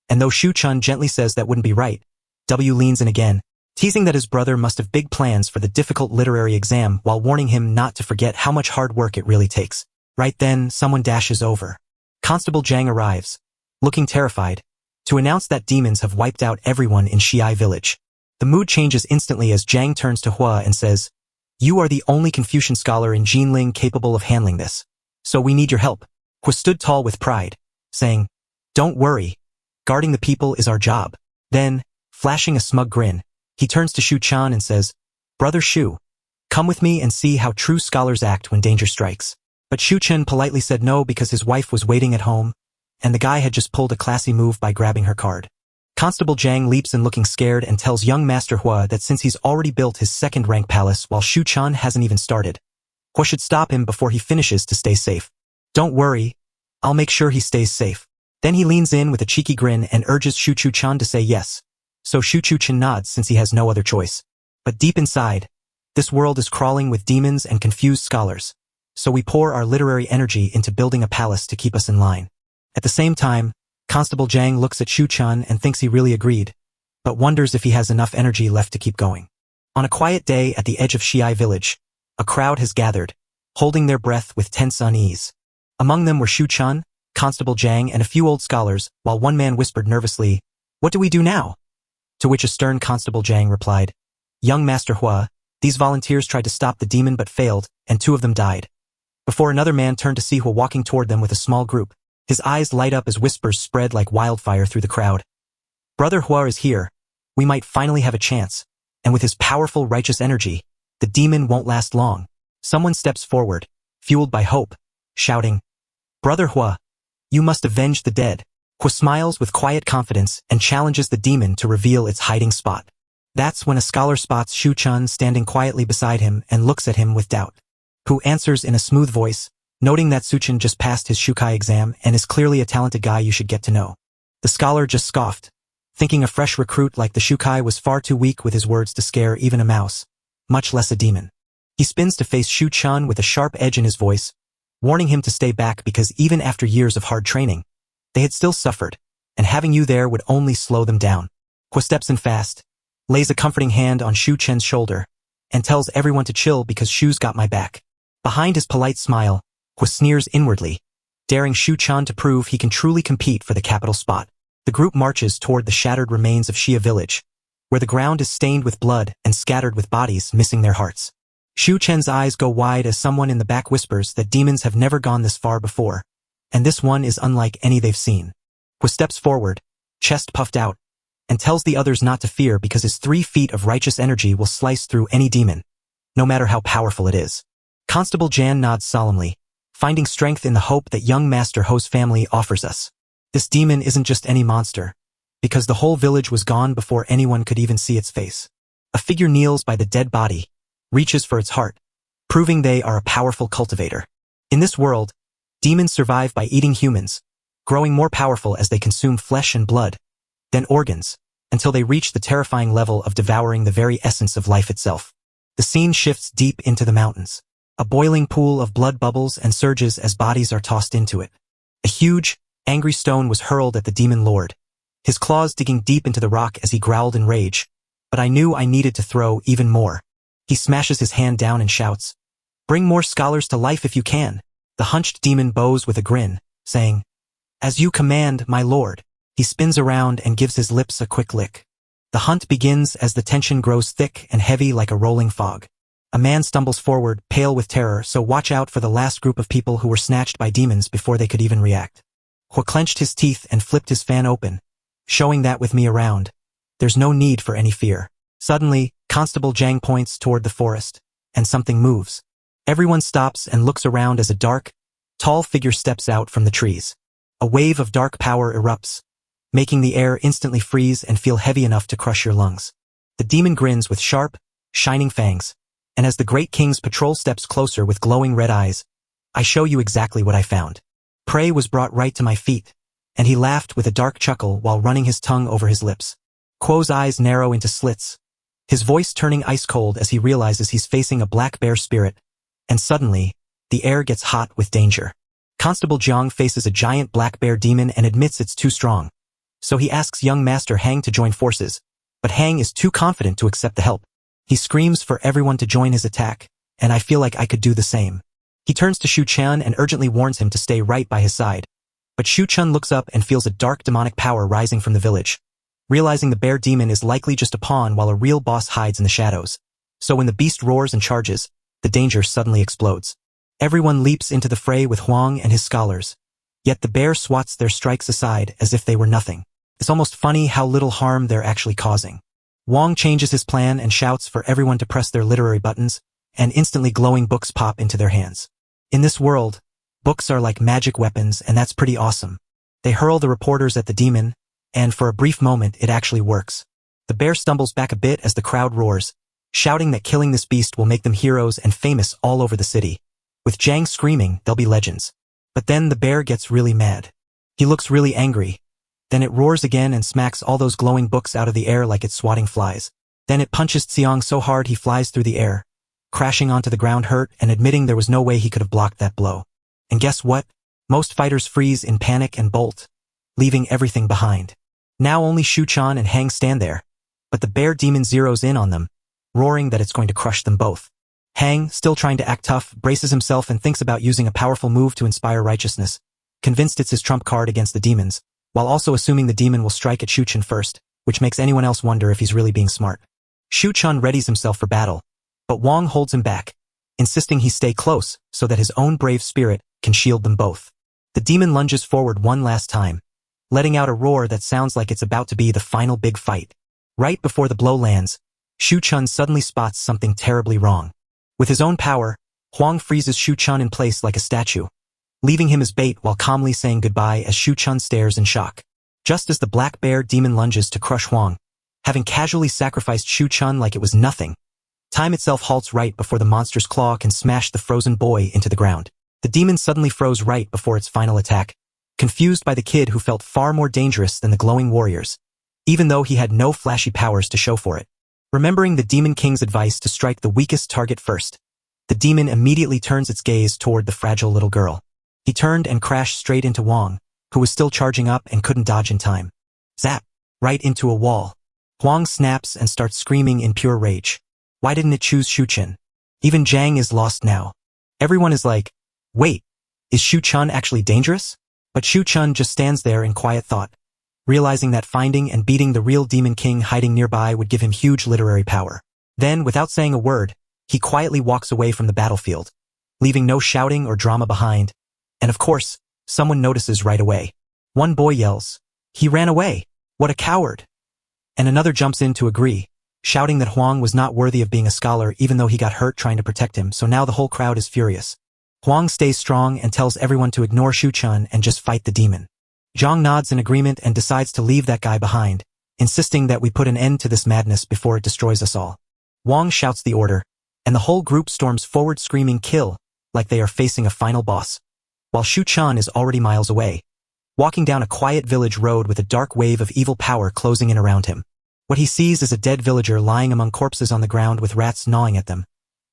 Speaker 1: And though Shu Chun gently says that wouldn't be right, W leans in again, teasing that his brother must have big plans for the difficult literary exam while warning him not to forget how much hard work it really takes. Right then, someone dashes over. Constable Jiang arrives, looking terrified, to announce that demons have wiped out everyone in Shiai village. The mood changes instantly as Jiang turns to Hua and says, "You are the only Confucian scholar in Jinling capable of handling this. So we need your help." Hua stood tall with pride, saying, "Don't worry. Guarding the people is our job." Then, flashing a smug grin, he turns to Shu Chun and says, "Brother Shu, come with me and see how true scholars act when danger strikes." But Shu Chun politely said no because his wife was waiting at home, and the guy had just pulled a classy move by grabbing her card. Constable Jiang leaps in looking scared and tells young Master Hua that since he's already built his second-rank palace while Shu Chun hasn't even started, Hua should stop him before he finishes to stay safe. "Don't worry, I'll make sure he stays safe." Then he leans in with a cheeky grin and urges Shu Chun to say yes, so Shu Chun nods since he has no other choice. But deep inside, this world is crawling with demons and confused scholars, so we pour our literary energy into building a palace to keep us in line. At the same time, Constable Jiang looks at Shu Chun and thinks he really agreed, but wonders if he has enough energy left to keep going. On a quiet day at the edge of Shiai village, a crowd has gathered, holding their breath with tense unease. Among them were Shu Chun, Constable Jiang, and a few old scholars, while one man whispered nervously, "What do we do now?" To which a stern Constable Jiang replied, "Young Master Hua, these volunteers tried to stop the demon but failed, and 2 of them died." Before another man turned to see Hua walking toward them with a small group. His eyes light up as whispers spread like wildfire through the crowd. "Brother Hua is here. We might finally have a chance. And with his powerful righteous energy, the demon won't last long." Someone steps forward, fueled by hope, shouting, "Brother Hua, you must avenge the dead." Hua smiles with quiet confidence and challenges the demon to reveal its hiding spot. That's when a scholar spots Shu Chun standing quietly beside him and looks at him with doubt. Who answers in a smooth voice, noting that Shu Chun just passed his Shukai exam and is clearly a talented guy you should get to know. The scholar just scoffed, thinking a fresh recruit like the Shukai was far too weak with his words to scare even a mouse, much less a demon. He spins to face Shu Chun with a sharp edge in his voice, warning him to stay back because even after years of hard training, they had still suffered, and having you there would only slow them down. Hua steps in fast, lays a comforting hand on Shu Chun's shoulder, and tells everyone to chill because Shu's got my back. Behind his polite smile, Hua sneers inwardly, daring Shu Chun to prove he can truly compete for the capital spot. The group marches toward the shattered remains of Shia village, where the ground is stained with blood and scattered with bodies missing their hearts. Shu Chen's eyes go wide as someone in the back whispers that demons have never gone this far before, and this one is unlike any they've seen. Hua steps forward, chest puffed out, and tells the others not to fear because his 3 feet of righteous energy will slice through any demon, no matter how powerful it is. Constable Jan nods solemnly, finding strength in the hope that young Master Ho's family offers us. This demon isn't just any monster, because the whole village was gone before anyone could even see its face. A figure kneels by the dead body, reaches for its heart, proving they are a powerful cultivator. In this world, demons survive by eating humans, growing more powerful as they consume flesh and blood, then organs, until they reach the terrifying level of devouring the very essence of life itself. The scene shifts deep into the mountains. A boiling pool of blood bubbles and surges as bodies are tossed into it. A huge, angry stone was hurled at the demon lord, his claws digging deep into the rock as he growled in rage, but I knew I needed to throw even more. He smashes his hand down and shouts, "Bring more scholars to life if you can." The hunched demon bows with a grin, saying, "As you command, my lord." He spins around and gives his lips a quick lick. The hunt begins as the tension grows thick and heavy like a rolling fog. A man stumbles forward, pale with terror, so watch out for the last group of people who were snatched by demons before they could even react. Hua clenched his teeth and flipped his fan open, showing that with me around, there's no need for any fear. Suddenly, Constable Jiang points toward the forest, and something moves. Everyone stops and looks around as a dark, tall figure steps out from the trees. A wave of dark power erupts, making the air instantly freeze and feel heavy enough to crush your lungs. The demon grins with sharp, shining fangs, and as the Great King's patrol steps closer with glowing red eyes, I show you exactly what I found. Prey was brought right to my feet, and he laughed with a dark chuckle while running his tongue over his lips. Quo's eyes narrow into slits, his voice turning ice cold as he realizes he's facing a black bear spirit, and suddenly, the air gets hot with danger. Constable Jiang faces a giant black bear demon and admits it's too strong, so he asks young Master Hang to join forces, but Hang is too confident to accept the help. He screams for everyone to join his attack, and I feel like I could do the same. He turns to Shu Chun and urgently warns him to stay right by his side, But Shu Chun looks up and feels a dark demonic power rising from the village. Realizing the bear demon is likely just a pawn while a real boss hides in the shadows. So when the beast roars and charges, the danger suddenly explodes. Everyone leaps into the fray with Huang and his scholars. Yet the bear swats their strikes aside as if they were nothing. It's almost funny how little harm they're actually causing. Huang changes his plan and shouts for everyone to press their literary buttons, and instantly glowing books pop into their hands. In this world, books are like magic weapons, and that's pretty awesome. They hurl the reporters at the demon, and for a brief moment it actually works. The bear stumbles back a bit as the crowd roars, shouting that killing this beast will make them heroes and famous all over the city. With Zhang screaming, they'll be legends. But then the bear gets really mad. He looks really angry. Then it roars again and smacks all those glowing books out of the air like it's swatting flies. Then it punches Xiong so hard he flies through the air, crashing onto the ground hurt and admitting there was no way he could have blocked that blow. And guess what? Most fighters freeze in panic and bolt, leaving everything behind. Now only Shu Chun and Hang stand there, but the bear demon zeroes in on them, roaring that it's going to crush them both. Hang, still trying to act tough, braces himself and thinks about using a powerful move to inspire righteousness, convinced it's his trump card against the demons, while also assuming the demon will strike at Shu Chun first, which makes anyone else wonder if he's really being smart. Shu Chun readies himself for battle, but Wang holds him back, insisting he stay close so that his own brave spirit can shield them both. The demon lunges forward one last time, letting out a roar that sounds like it's about to be the final big fight. Right before the blow lands, Shu Chun suddenly spots something terribly wrong. With his own power, Huang freezes Shu Chun in place like a statue, leaving him as bait while calmly saying goodbye as Shu Chun stares in shock. Just as the black bear demon lunges to crush Huang, having casually sacrificed Shu Chun like it was nothing, time itself halts right before the monster's claw can smash the frozen boy into the ground. The demon suddenly froze right before its final attack, confused by the kid who felt far more dangerous than the glowing warriors, even though he had no flashy powers to show for it. Remembering the Demon King's advice to strike the weakest target first, the demon immediately turns its gaze toward the fragile little girl. He turned and crashed straight into Wang, who was still charging up and couldn't dodge in time. Zap! Right into a wall. Huang snaps and starts screaming in pure rage. Why didn't it choose Shu Chun? Even Zhang is lost now. Everyone is like, wait, is Shu Chun actually dangerous? But Shu Chun just stands there in quiet thought, realizing that finding and beating the real Demon King hiding nearby would give him huge literary power. Then, without saying a word, he quietly walks away from the battlefield, leaving no shouting or drama behind. And of course, someone notices right away. One boy yells, "He ran away! What a coward!" And another jumps in to agree, shouting that Huang was not worthy of being a scholar even though he got hurt trying to protect him, so now the whole crowd is furious. Huang stays strong and tells everyone to ignore Shu Chun and just fight the demon. Zhang nods in agreement and decides to leave that guy behind, insisting that we put an end to this madness before it destroys us all. Wang shouts the order, and the whole group storms forward screaming kill, like they are facing a final boss, while Shu Chun is already miles away, walking down a quiet village road with a dark wave of evil power closing in around him. What he sees is a dead villager lying among corpses on the ground with rats gnawing at them,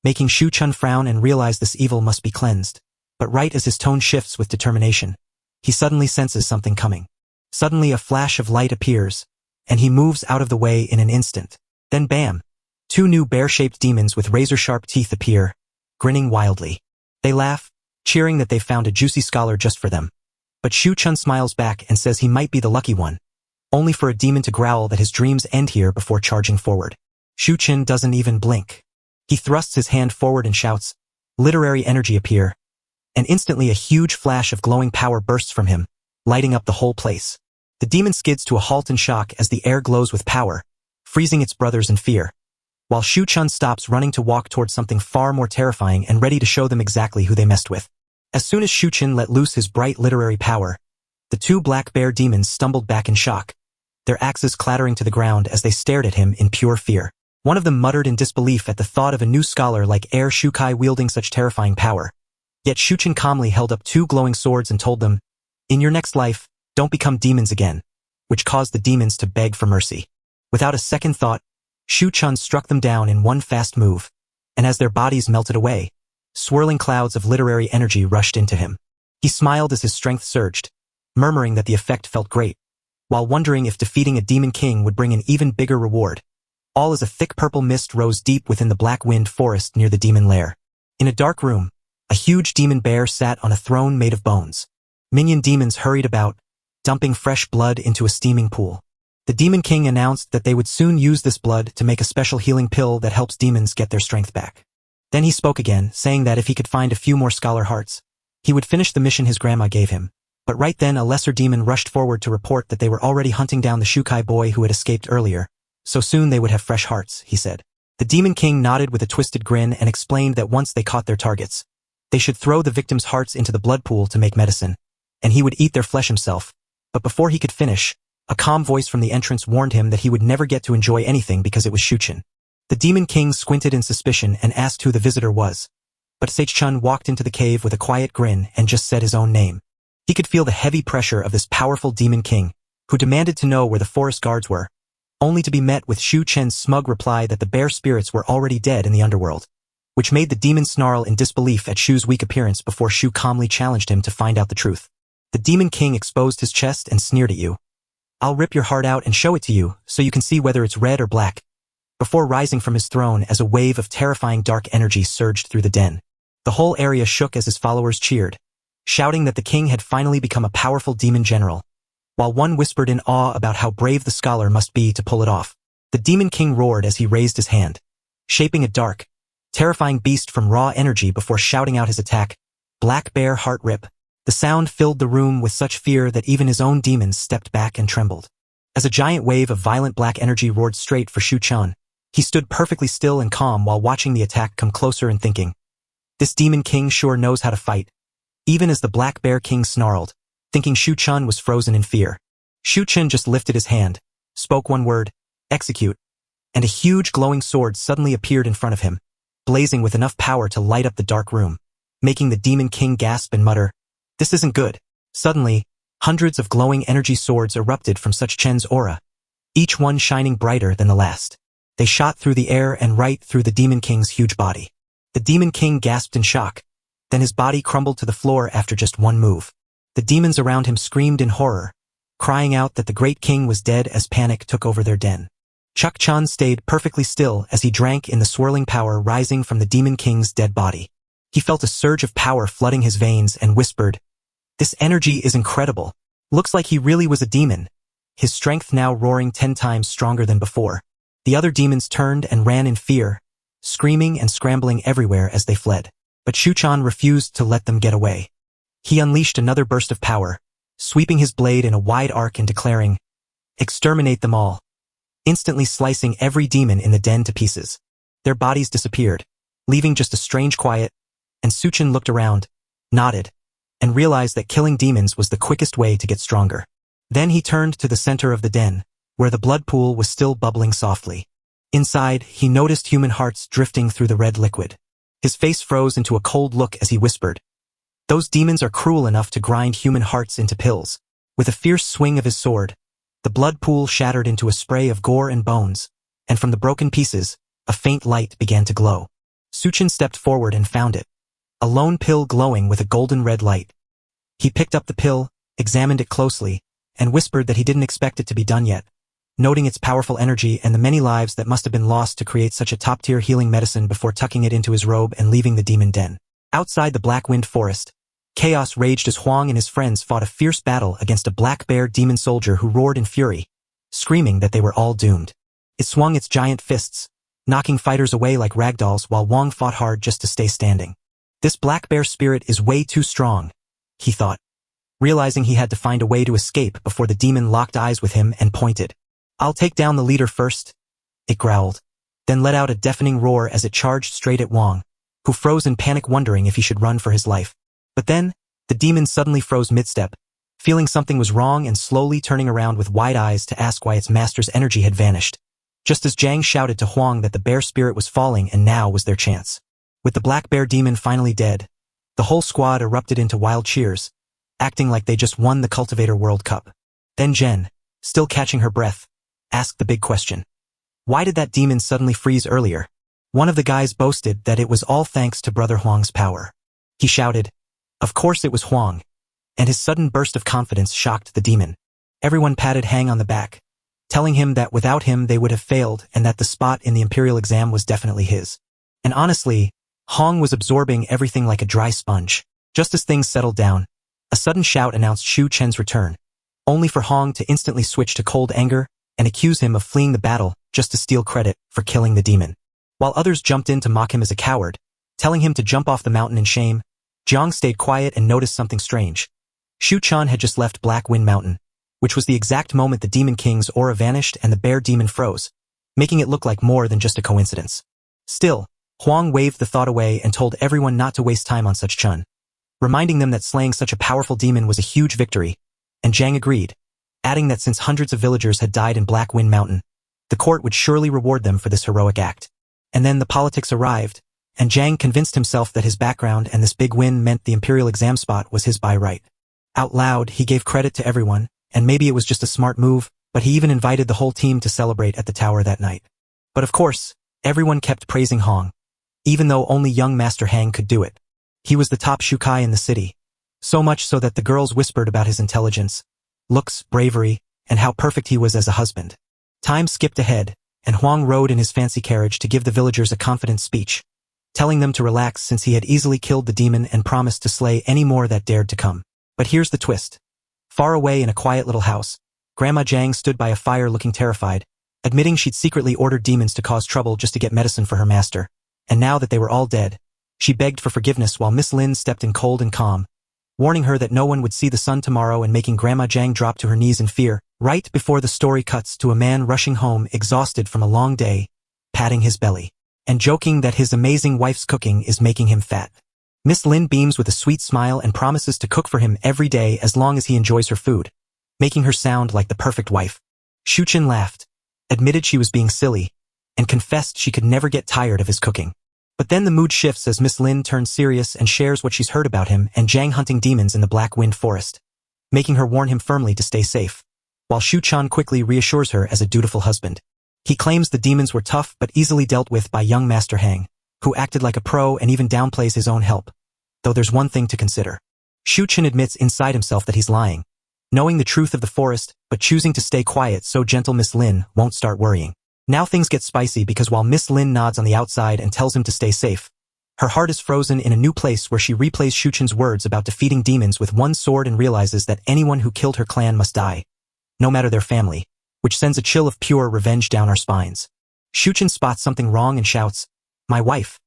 Speaker 1: making Shu Chun frown and realize this evil must be cleansed. But right as his tone shifts with determination, he suddenly senses something coming. Suddenly a flash of light appears, and he moves out of the way in an instant. Then bam! 2 new bear-shaped demons with razor-sharp teeth appear, grinning wildly. They laugh, cheering that they've found a juicy scholar just for them. But Shu Chun smiles back and says he might be the lucky one, only for a demon to growl that his dreams end here before charging forward. Shu Chun doesn't even blink. He thrusts his hand forward and shouts, "Literary energy appear," and instantly a huge flash of glowing power bursts from him, lighting up the whole place. The demon skids to a halt in shock as the air glows with power, freezing its brothers in fear, while Shu Chun stops running to walk towards something far more terrifying and ready to show them exactly who they messed with. As soon as Shu Chun let loose his bright literary power, the 2 black bear demons stumbled back in shock, their axes clattering to the ground as they stared at him in pure fear. One of them muttered in disbelief at the thought of a new scholar like Air Shukai wielding such terrifying power. Yet Shu Chun calmly held up 2 glowing swords and told them, "In your next life, don't become demons again," which caused the demons to beg for mercy. Without a second thought, Shu Chun struck them down in one fast move, and as their bodies melted away, swirling clouds of literary energy rushed into him. He smiled as his strength surged, murmuring that the effect felt great, while wondering if defeating a demon king would bring an even bigger reward, all as a thick purple mist rose deep within the black wind forest near the demon lair. In a dark room, a huge demon bear sat on a throne made of bones. Minion demons hurried about, dumping fresh blood into a steaming pool. The Demon King announced that they would soon use this blood to make a special healing pill that helps demons get their strength back. Then he spoke again, saying that if he could find a few more scholar hearts, he would finish the mission his grandma gave him. But right then a lesser demon rushed forward to report that they were already hunting down the Shukai boy who had escaped earlier, so soon they would have fresh hearts, he said. The Demon King nodded with a twisted grin and explained that once they caught their targets, they should throw the victims' hearts into the blood pool to make medicine, and he would eat their flesh himself. But before he could finish, a calm voice from the entrance warned him that he would never get to enjoy anything because it was Shu Chun. The Demon King squinted in suspicion and asked who the visitor was. But Shu Chun walked into the cave with a quiet grin and just said his own name. He could feel the heavy pressure of this powerful Demon King, who demanded to know where the forest guards were, only to be met with Shu Chen's smug reply that the bear spirits were already dead in the underworld, which made the demon snarl in disbelief at Shu's weak appearance before Shu calmly challenged him to find out the truth. The Demon King exposed his chest and sneered at you. I'll rip your heart out and show it to you, so you can see whether it's red or black, before rising from his throne as a wave of terrifying dark energy surged through the den. The whole area shook as his followers cheered, shouting that the king had finally become a powerful demon general, while one whispered in awe about how brave the scholar must be to pull it off. The Demon King roared as he raised his hand, shaping a dark, terrifying beast from raw energy before shouting out his attack, Black Bear Heart Rip. The sound filled the room with such fear that even his own demons stepped back and trembled. As a giant wave of violent black energy roared straight for Shu Chun, he stood perfectly still and calm while watching the attack come closer and thinking, this Demon King sure knows how to fight. Even as the Black Bear King snarled, thinking Shu Chun was frozen in fear, Shu Chun just lifted his hand, spoke one word, execute, and a huge glowing sword suddenly appeared in front of him, blazing with enough power to light up the dark room, making the Demon King gasp and mutter, this isn't good. Suddenly, hundreds of glowing energy swords erupted from Shu Chen's aura, each one shining brighter than the last. They shot through the air and right through the Demon King's huge body. The Demon King gasped in shock, then his body crumbled to the floor after just one move. The demons around him screamed in horror, crying out that the great king was dead as panic took over their den. Shu Chun stayed perfectly still as he drank in the swirling power rising from the Demon King's dead body. He felt a surge of power flooding his veins and whispered, this energy is incredible. Looks like he really was a demon, his strength now roaring 10 times stronger than before. The other demons turned and ran in fear, screaming and scrambling everywhere as they fled. But Shu Chun refused to let them get away. He unleashed another burst of power, sweeping his blade in a wide arc and declaring, exterminate them all, instantly slicing every demon in the den to pieces. Their bodies disappeared, leaving just a strange quiet, and Shu Chun looked around, nodded, and realized that killing demons was the quickest way to get stronger. Then he turned to the center of the den, where the blood pool was still bubbling softly. Inside, he noticed human hearts drifting through the red liquid. His face froze into a cold look as he whispered, those demons are cruel enough to grind human hearts into pills. With a fierce swing of his sword, the blood pool shattered into a spray of gore and bones, and from the broken pieces, a faint light began to glow. Shu Chun stepped forward and found it, a lone pill glowing with a golden red light. He picked up the pill, examined it closely, and whispered that he didn't expect it to be done yet, noting its powerful energy and the many lives that must have been lost to create such a top-tier healing medicine before tucking it into his robe and leaving the demon den. Outside the Black Wind Forest, chaos raged as Huang and his friends fought a fierce battle against a black bear demon soldier who roared in fury, screaming that they were all doomed. It swung its giant fists, knocking fighters away like ragdolls while Wang fought hard just to stay standing. This black bear spirit is way too strong, he thought, realizing he had to find a way to escape before the demon locked eyes with him and pointed. I'll take down the leader first, it growled, then let out a deafening roar as it charged straight at Wang, who froze in panic wondering if he should run for his life. But then, the demon suddenly froze mid-step, feeling something was wrong and slowly turning around with wide eyes to ask why its master's energy had vanished, just as Zhang shouted to Huang that the bear spirit was falling and now was their chance. With the black bear demon finally dead, the whole squad erupted into wild cheers, acting like they just won the Cultivator World Cup. Then Jen, still catching her breath, asked the big question. Why did that demon suddenly freeze earlier? One of the guys boasted that it was all thanks to Brother Huang's power. He shouted, of course it was Huang, and his sudden burst of confidence shocked the demon. Everyone patted Hang on the back, telling him that without him they would have failed and that the spot in the imperial exam was definitely his. And honestly, Huang was absorbing everything like a dry sponge. Just as things settled down, A sudden shout announced Shu Chen's return, only for Hong to instantly switch to cold anger and accuse him of fleeing the battle just to steal credit for killing the demon. While others jumped in to mock him as a coward, telling him to jump off the mountain in shame, Jiang stayed quiet and noticed something strange. Shu Chun had just left Black Wind Mountain, which was the exact moment the Demon King's aura vanished and the bear demon froze, making it look like more than just a coincidence. Still, Huang waved the thought away and told everyone not to waste time on such Chun, reminding them that slaying such a powerful demon was a huge victory, and Jiang agreed, adding that since hundreds of villagers had died in Black Wind Mountain, the court would surely reward them for this heroic act. And then the politics arrived, and Jiang convinced himself that his background and this big win meant the imperial exam spot was his by right. Out loud, he gave credit to everyone, and maybe it was just a smart move, but he even invited the whole team to celebrate at the tower that night. But of course, everyone kept praising Hong, even though only young Master Hang could do it. He was the top shukai in the city, so much so that the girls whispered about his intelligence, looks, bravery, and how perfect he was as a husband. Time skipped ahead, and Huang rode in his fancy carriage to give the villagers a confident speech, telling them to relax since he had easily killed the demon and promised to slay any more that dared to come. But here's the twist. Far away in a quiet little house, Grandma Jiang stood by a fire looking terrified, admitting she'd secretly ordered demons to cause trouble just to get medicine for her master, and now that they were all dead, she begged for forgiveness while Miss Lin stepped in cold and calm, warning her that no one would see the sun tomorrow and making Grandma Jiang drop to her knees in fear, right before the story cuts to a man rushing home exhausted from a long day, patting his belly, and joking that his amazing wife's cooking is making him fat. Miss Lin beams with a sweet smile and promises to cook for him every day as long as he enjoys her food, making her sound like the perfect wife. Shu Chun laughed, admitted she was being silly, and confessed she could never get tired of his cooking. But then the mood shifts as Miss Lin turns serious and shares what she's heard about him and Jiang hunting demons in the Black Wind Forest, making her warn him firmly to stay safe, while Shu Chun quickly reassures her as a dutiful husband. He claims the demons were tough but easily dealt with by young Master Hang, who acted like a pro and even downplays his own help, though there's one thing to consider. Shu Chun admits inside himself that he's lying, knowing the truth of the forest but choosing to stay quiet so gentle Miss Lin won't start worrying. Now things get spicy because while Miss Lin nods on the outside and tells him to stay safe, her heart is frozen in a new place where she replays Shu Chun's words about defeating demons with one sword and realizes that anyone who killed her clan must die, no matter their family, which sends a chill of pure revenge down our spines. Shu Chun spots something wrong and shouts, "My wife."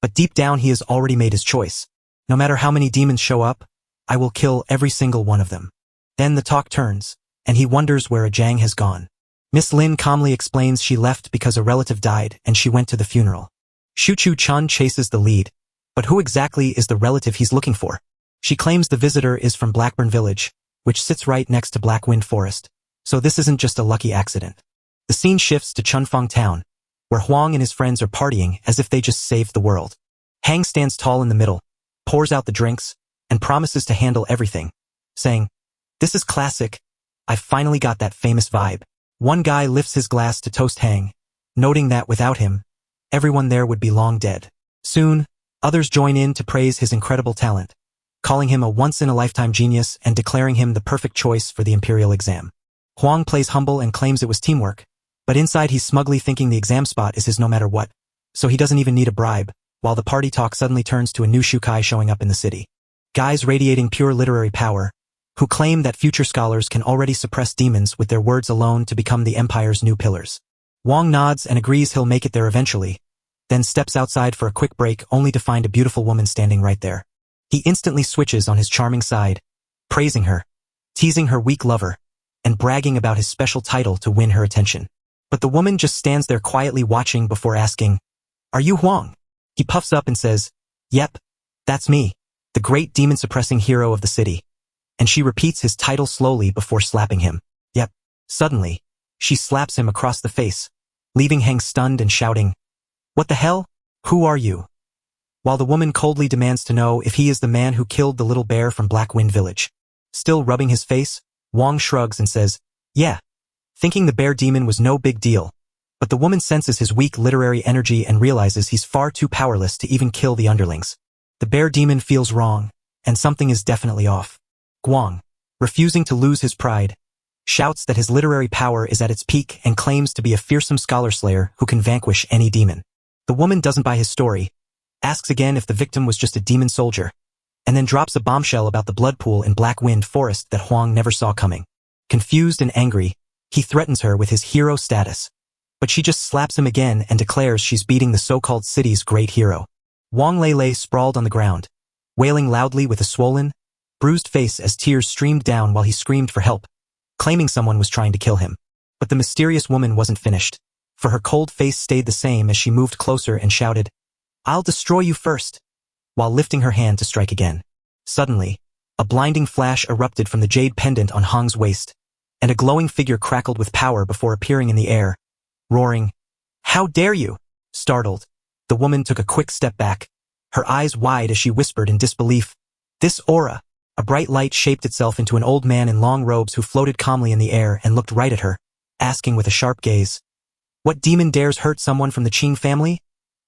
Speaker 1: But deep down he has already made his choice. No matter how many demons show up, I will kill every single one of them. Then the talk turns, and he wonders where a Jiang has gone. Miss Lin calmly explains she left because a relative died and she went to the funeral. Shu Chun chases the lead, but who exactly is the relative he's looking for? She claims the visitor is from Blackburn Village, which sits right next to Black Wind Forest, so this isn't just a lucky accident. The scene shifts to Chunfeng Town, where Huang and his friends are partying as if they just saved the world. Hang stands tall in the middle, pours out the drinks, and promises to handle everything, saying, "This is classic. I've finally got that famous vibe." One guy lifts his glass to toast Hang, noting that without him, everyone there would be long dead. Soon, others join in to praise his incredible talent, calling him a once-in-a-lifetime genius and declaring him the perfect choice for the imperial exam. Huang plays humble and claims it was teamwork, but inside he's smugly thinking the exam spot is his no matter what, so he doesn't even need a bribe, while the party talk suddenly turns to a new shukai showing up in the city. Guys radiating pure literary power, who claim that future scholars can already suppress demons with their words alone to become the empire's new pillars. Huang nods and agrees he'll make it there eventually, then steps outside for a quick break only to find a beautiful woman standing right there. He instantly switches on his charming side, praising her, teasing her weak lover, and bragging about his special title to win her attention. But the woman just stands there quietly watching before asking, "Are you Huang?" He puffs up and says, "Yep, that's me, the great demon-suppressing hero of the city." And she repeats his title slowly before slapping him. Yep. Suddenly, she slaps him across the face, leaving Hang stunned and shouting, "What the hell? Who are you?" While the woman coldly demands to know if he is the man who killed the little bear from Black Wind Village. Still rubbing his face, Huang shrugs and says, "Yeah," thinking the bear demon was no big deal. But the woman senses his weak literary energy and realizes he's far too powerless to even kill the underlings. The bear demon feels wrong, and something is definitely off. Guang, refusing to lose his pride, shouts that his literary power is at its peak and claims to be a fearsome scholar slayer who can vanquish any demon. The woman doesn't buy his story, asks again if the victim was just a demon soldier, and then drops a bombshell about the blood pool in Black Wind Forest that Huang never saw coming. Confused and angry, he threatens her with his hero status. But she just slaps him again and declares she's beating the so-called city's great hero. Wang Lei sprawled on the ground, wailing loudly with a swollen, bruised face as tears streamed down while he screamed for help, claiming someone was trying to kill him. But the mysterious woman wasn't finished, for her cold face stayed the same as she moved closer and shouted, "I'll destroy you first," while lifting her hand to strike again. Suddenly, a blinding flash erupted from the jade pendant on Hong's waist, and a glowing figure crackled with power before appearing in the air, roaring, "How dare you!" Startled, the woman took a quick step back, her eyes wide as she whispered in disbelief, "This aura!" A bright light shaped itself into an old man in long robes who floated calmly in the air and looked right at her, asking with a sharp gaze, "What demon dares hurt someone from the Qing family?"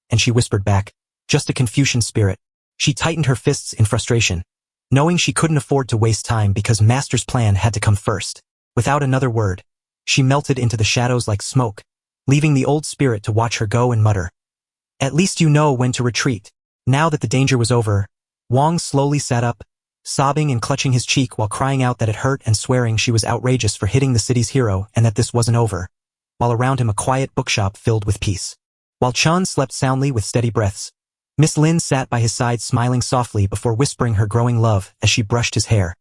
Speaker 1: And she whispered back, "Just a Confucian spirit." She tightened her fists in frustration, knowing she couldn't afford to waste time because Master's plan had to come first. Without another word, she melted into the shadows like smoke, leaving the old spirit to watch her go and mutter, "At least you know when to retreat." Now that the danger was over, Wang slowly sat up, sobbing and clutching his cheek while crying out that it hurt and swearing she was outrageous for hitting the city's hero and that this wasn't over, while around him a quiet bookshop filled with peace. While Chun slept soundly with steady breaths, Miss Lin sat by his side smiling softly before whispering her growing love as she brushed his hair,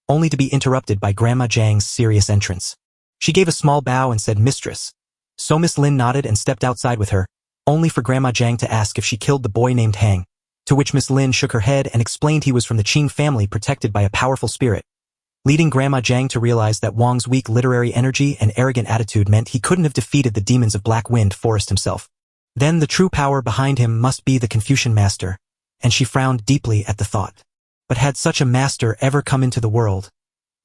Speaker 1: only to be interrupted by Grandma Zhang's serious entrance. She gave a small bow and said, "Mistress." So Miss Lin nodded and stepped outside with her, only for Grandma Zhang to ask if she killed the boy named Hang, to which Miss Lin shook her head and explained he was from the Qing family protected by a powerful spirit, leading Grandma Zhang to realize that Wang's weak literary energy and arrogant attitude meant he couldn't have defeated the demons of Black Wind Forest himself. Then the true power behind him must be the Confucian master, and she frowned deeply at the thought. But had such a master ever come into the world,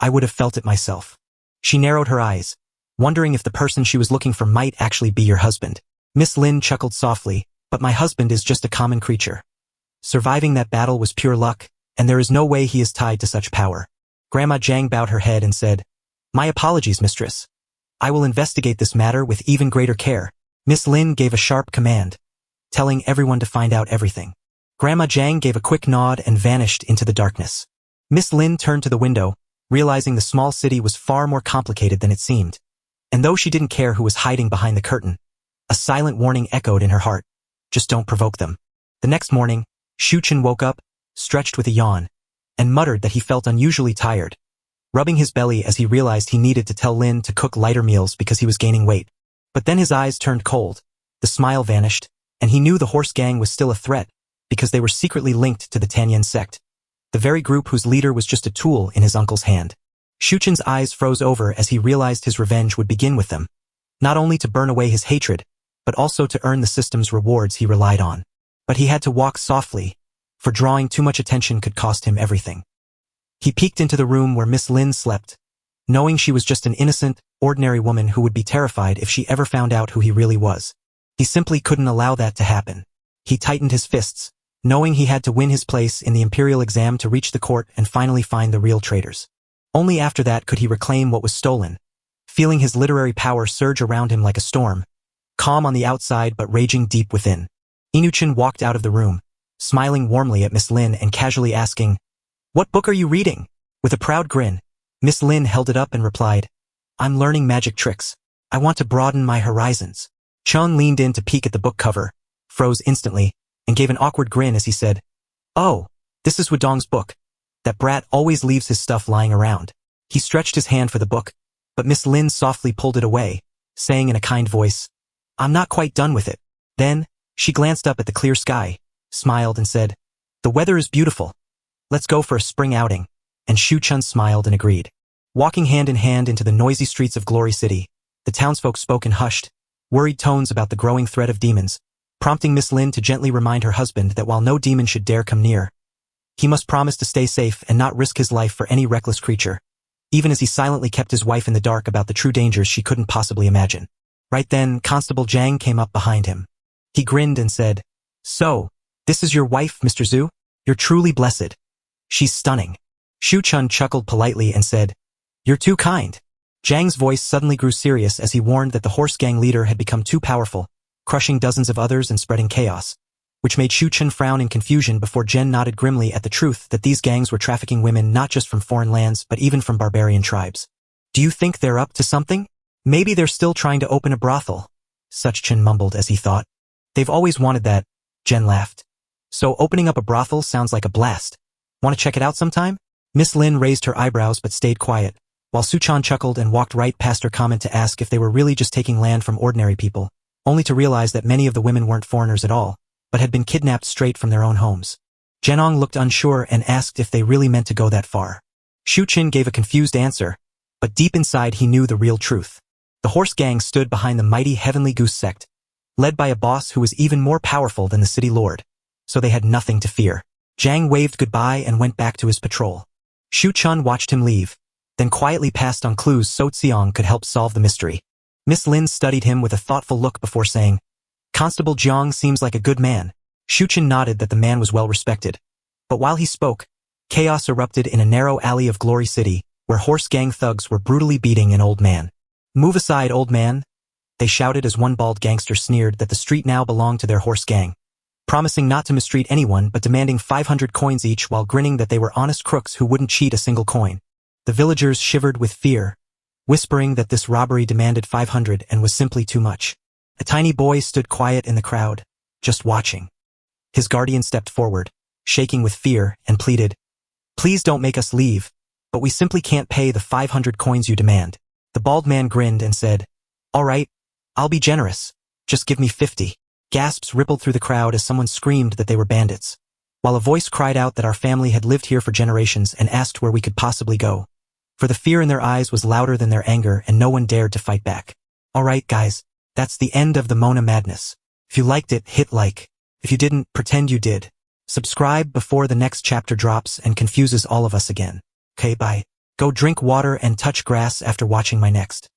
Speaker 1: I would have felt it myself. She narrowed her eyes, wondering if the person she was looking for might actually be your husband. Miss Lin chuckled softly, "But my husband is just a common creature. Surviving that battle was pure luck, and there is no way he is tied to such power." Grandma Zhang bowed her head and said, "My apologies, mistress. I will investigate this matter with even greater care." Miss Lin gave a sharp command, telling everyone to find out everything. Grandma Zhang gave a quick nod and vanished into the darkness. Miss Lin turned to the window, realizing the small city was far more complicated than it seemed. And though she didn't care who was hiding behind the curtain, a silent warning echoed in her heart, "Just don't provoke them." The next morning, Shu Chun woke up, stretched with a yawn, and muttered that he felt unusually tired, rubbing his belly as he realized he needed to tell Lin to cook lighter meals because he was gaining weight. But then his eyes turned cold, the smile vanished, and he knew the horse gang was still a threat because they were secretly linked to the Tanyan sect, the very group whose leader was just a tool in his uncle's hand. Shu Chun's eyes froze over as he realized his revenge would begin with them, not only to burn away his hatred, but also to earn the system's rewards he relied on. But he had to walk softly, for drawing too much attention could cost him everything. He peeked into the room where Miss Lin slept, knowing she was just an innocent, ordinary woman who would be terrified if she ever found out who he really was. He simply couldn't allow that to happen. He tightened his fists, knowing he had to win his place in the imperial exam to reach the court and finally find the real traitors. Only after that could he reclaim what was stolen, feeling his literary power surge around him like a storm, calm on the outside but raging deep within. Inuchin walked out of the room, smiling warmly at Miss Lin and casually asking, "What book are you reading?" With a proud grin, Miss Lin held it up and replied, "I'm learning magic tricks. I want to broaden my horizons." Chun leaned in to peek at the book cover, froze instantly, and gave an awkward grin as he said, "Oh, this is Wudong's book. That brat always leaves his stuff lying around." He stretched his hand for the book, but Miss Lin softly pulled it away, saying in a kind voice, "I'm not quite done with it." Then, she glanced up at the clear sky, smiled and said, "The weather is beautiful. Let's go for a spring outing." And Shu Chun smiled and agreed. Walking hand in hand into the noisy streets of Glory City, the townsfolk spoke in hushed, worried tones about the growing threat of demons, prompting Miss Lin to gently remind her husband that while no demon should dare come near, he must promise to stay safe and not risk his life for any reckless creature, even as he silently kept his wife in the dark about the true dangers she couldn't possibly imagine. Right then, Constable Zhang came up behind him. He grinned and said, "So, this is your wife, Mr. Zhu? You're truly blessed. She's stunning." Shu Chun chuckled politely and said, "You're too kind." Zhang's voice suddenly grew serious as he warned that the horse gang leader had become too powerful, crushing dozens of others and spreading chaos, which made Shu Chun frown in confusion before Jen nodded grimly at the truth that these gangs were trafficking women not just from foreign lands but even from barbarian tribes. Do you think they're up to something? Maybe they're still trying to open a brothel, Such Chun mumbled as he thought. They've always wanted that, Jen laughed. So opening up a brothel sounds like a blast. Want to check it out sometime? Miss Lin raised her eyebrows but stayed quiet, while Suchan chuckled and walked right past her comment to ask if they were really just taking land from ordinary people, only to realize that many of the women weren't foreigners at all, but had been kidnapped straight from their own homes. Jenong looked unsure and asked if they really meant to go that far. Shu Chun gave a confused answer, but deep inside he knew the real truth. The horse gang stood behind the mighty Heavenly Goose sect, led by a boss who was even more powerful than the city lord, so they had nothing to fear. Zhang waved goodbye and went back to his patrol. Shu Chun watched him leave, then quietly passed on clues so Xiong could help solve the mystery. Miss Lin studied him with a thoughtful look before saying, Constable Jiang seems like a good man. Shu Chun nodded that the man was well respected. But while he spoke, chaos erupted in a narrow alley of Glory City, where horse gang thugs were brutally beating an old man. Move aside, old man, they shouted as one bald gangster sneered that the street now belonged to their horse gang, promising not to mistreat anyone but demanding 500 coins each while grinning that they were honest crooks who wouldn't cheat a single coin. The villagers shivered with fear, whispering that this robbery demanded 500 and was simply too much. A tiny boy stood quiet in the crowd, just watching. His guardian stepped forward, shaking with fear, and pleaded, Please don't make us leave, but we simply can't pay the 500 coins you demand. The bald man grinned and said, All right, I'll be generous. Just give me 50. Gasps rippled through the crowd as someone screamed that they were bandits, while a voice cried out that our family had lived here for generations and asked where we could possibly go. For the fear in their eyes was louder than their anger and no one dared to fight back. All right, guys, that's the end of the Mona madness. If you liked it, hit like. If you didn't, pretend you did. Subscribe before the next chapter drops and confuses all of us again. Okay, bye. Go drink water and touch grass after watching my next.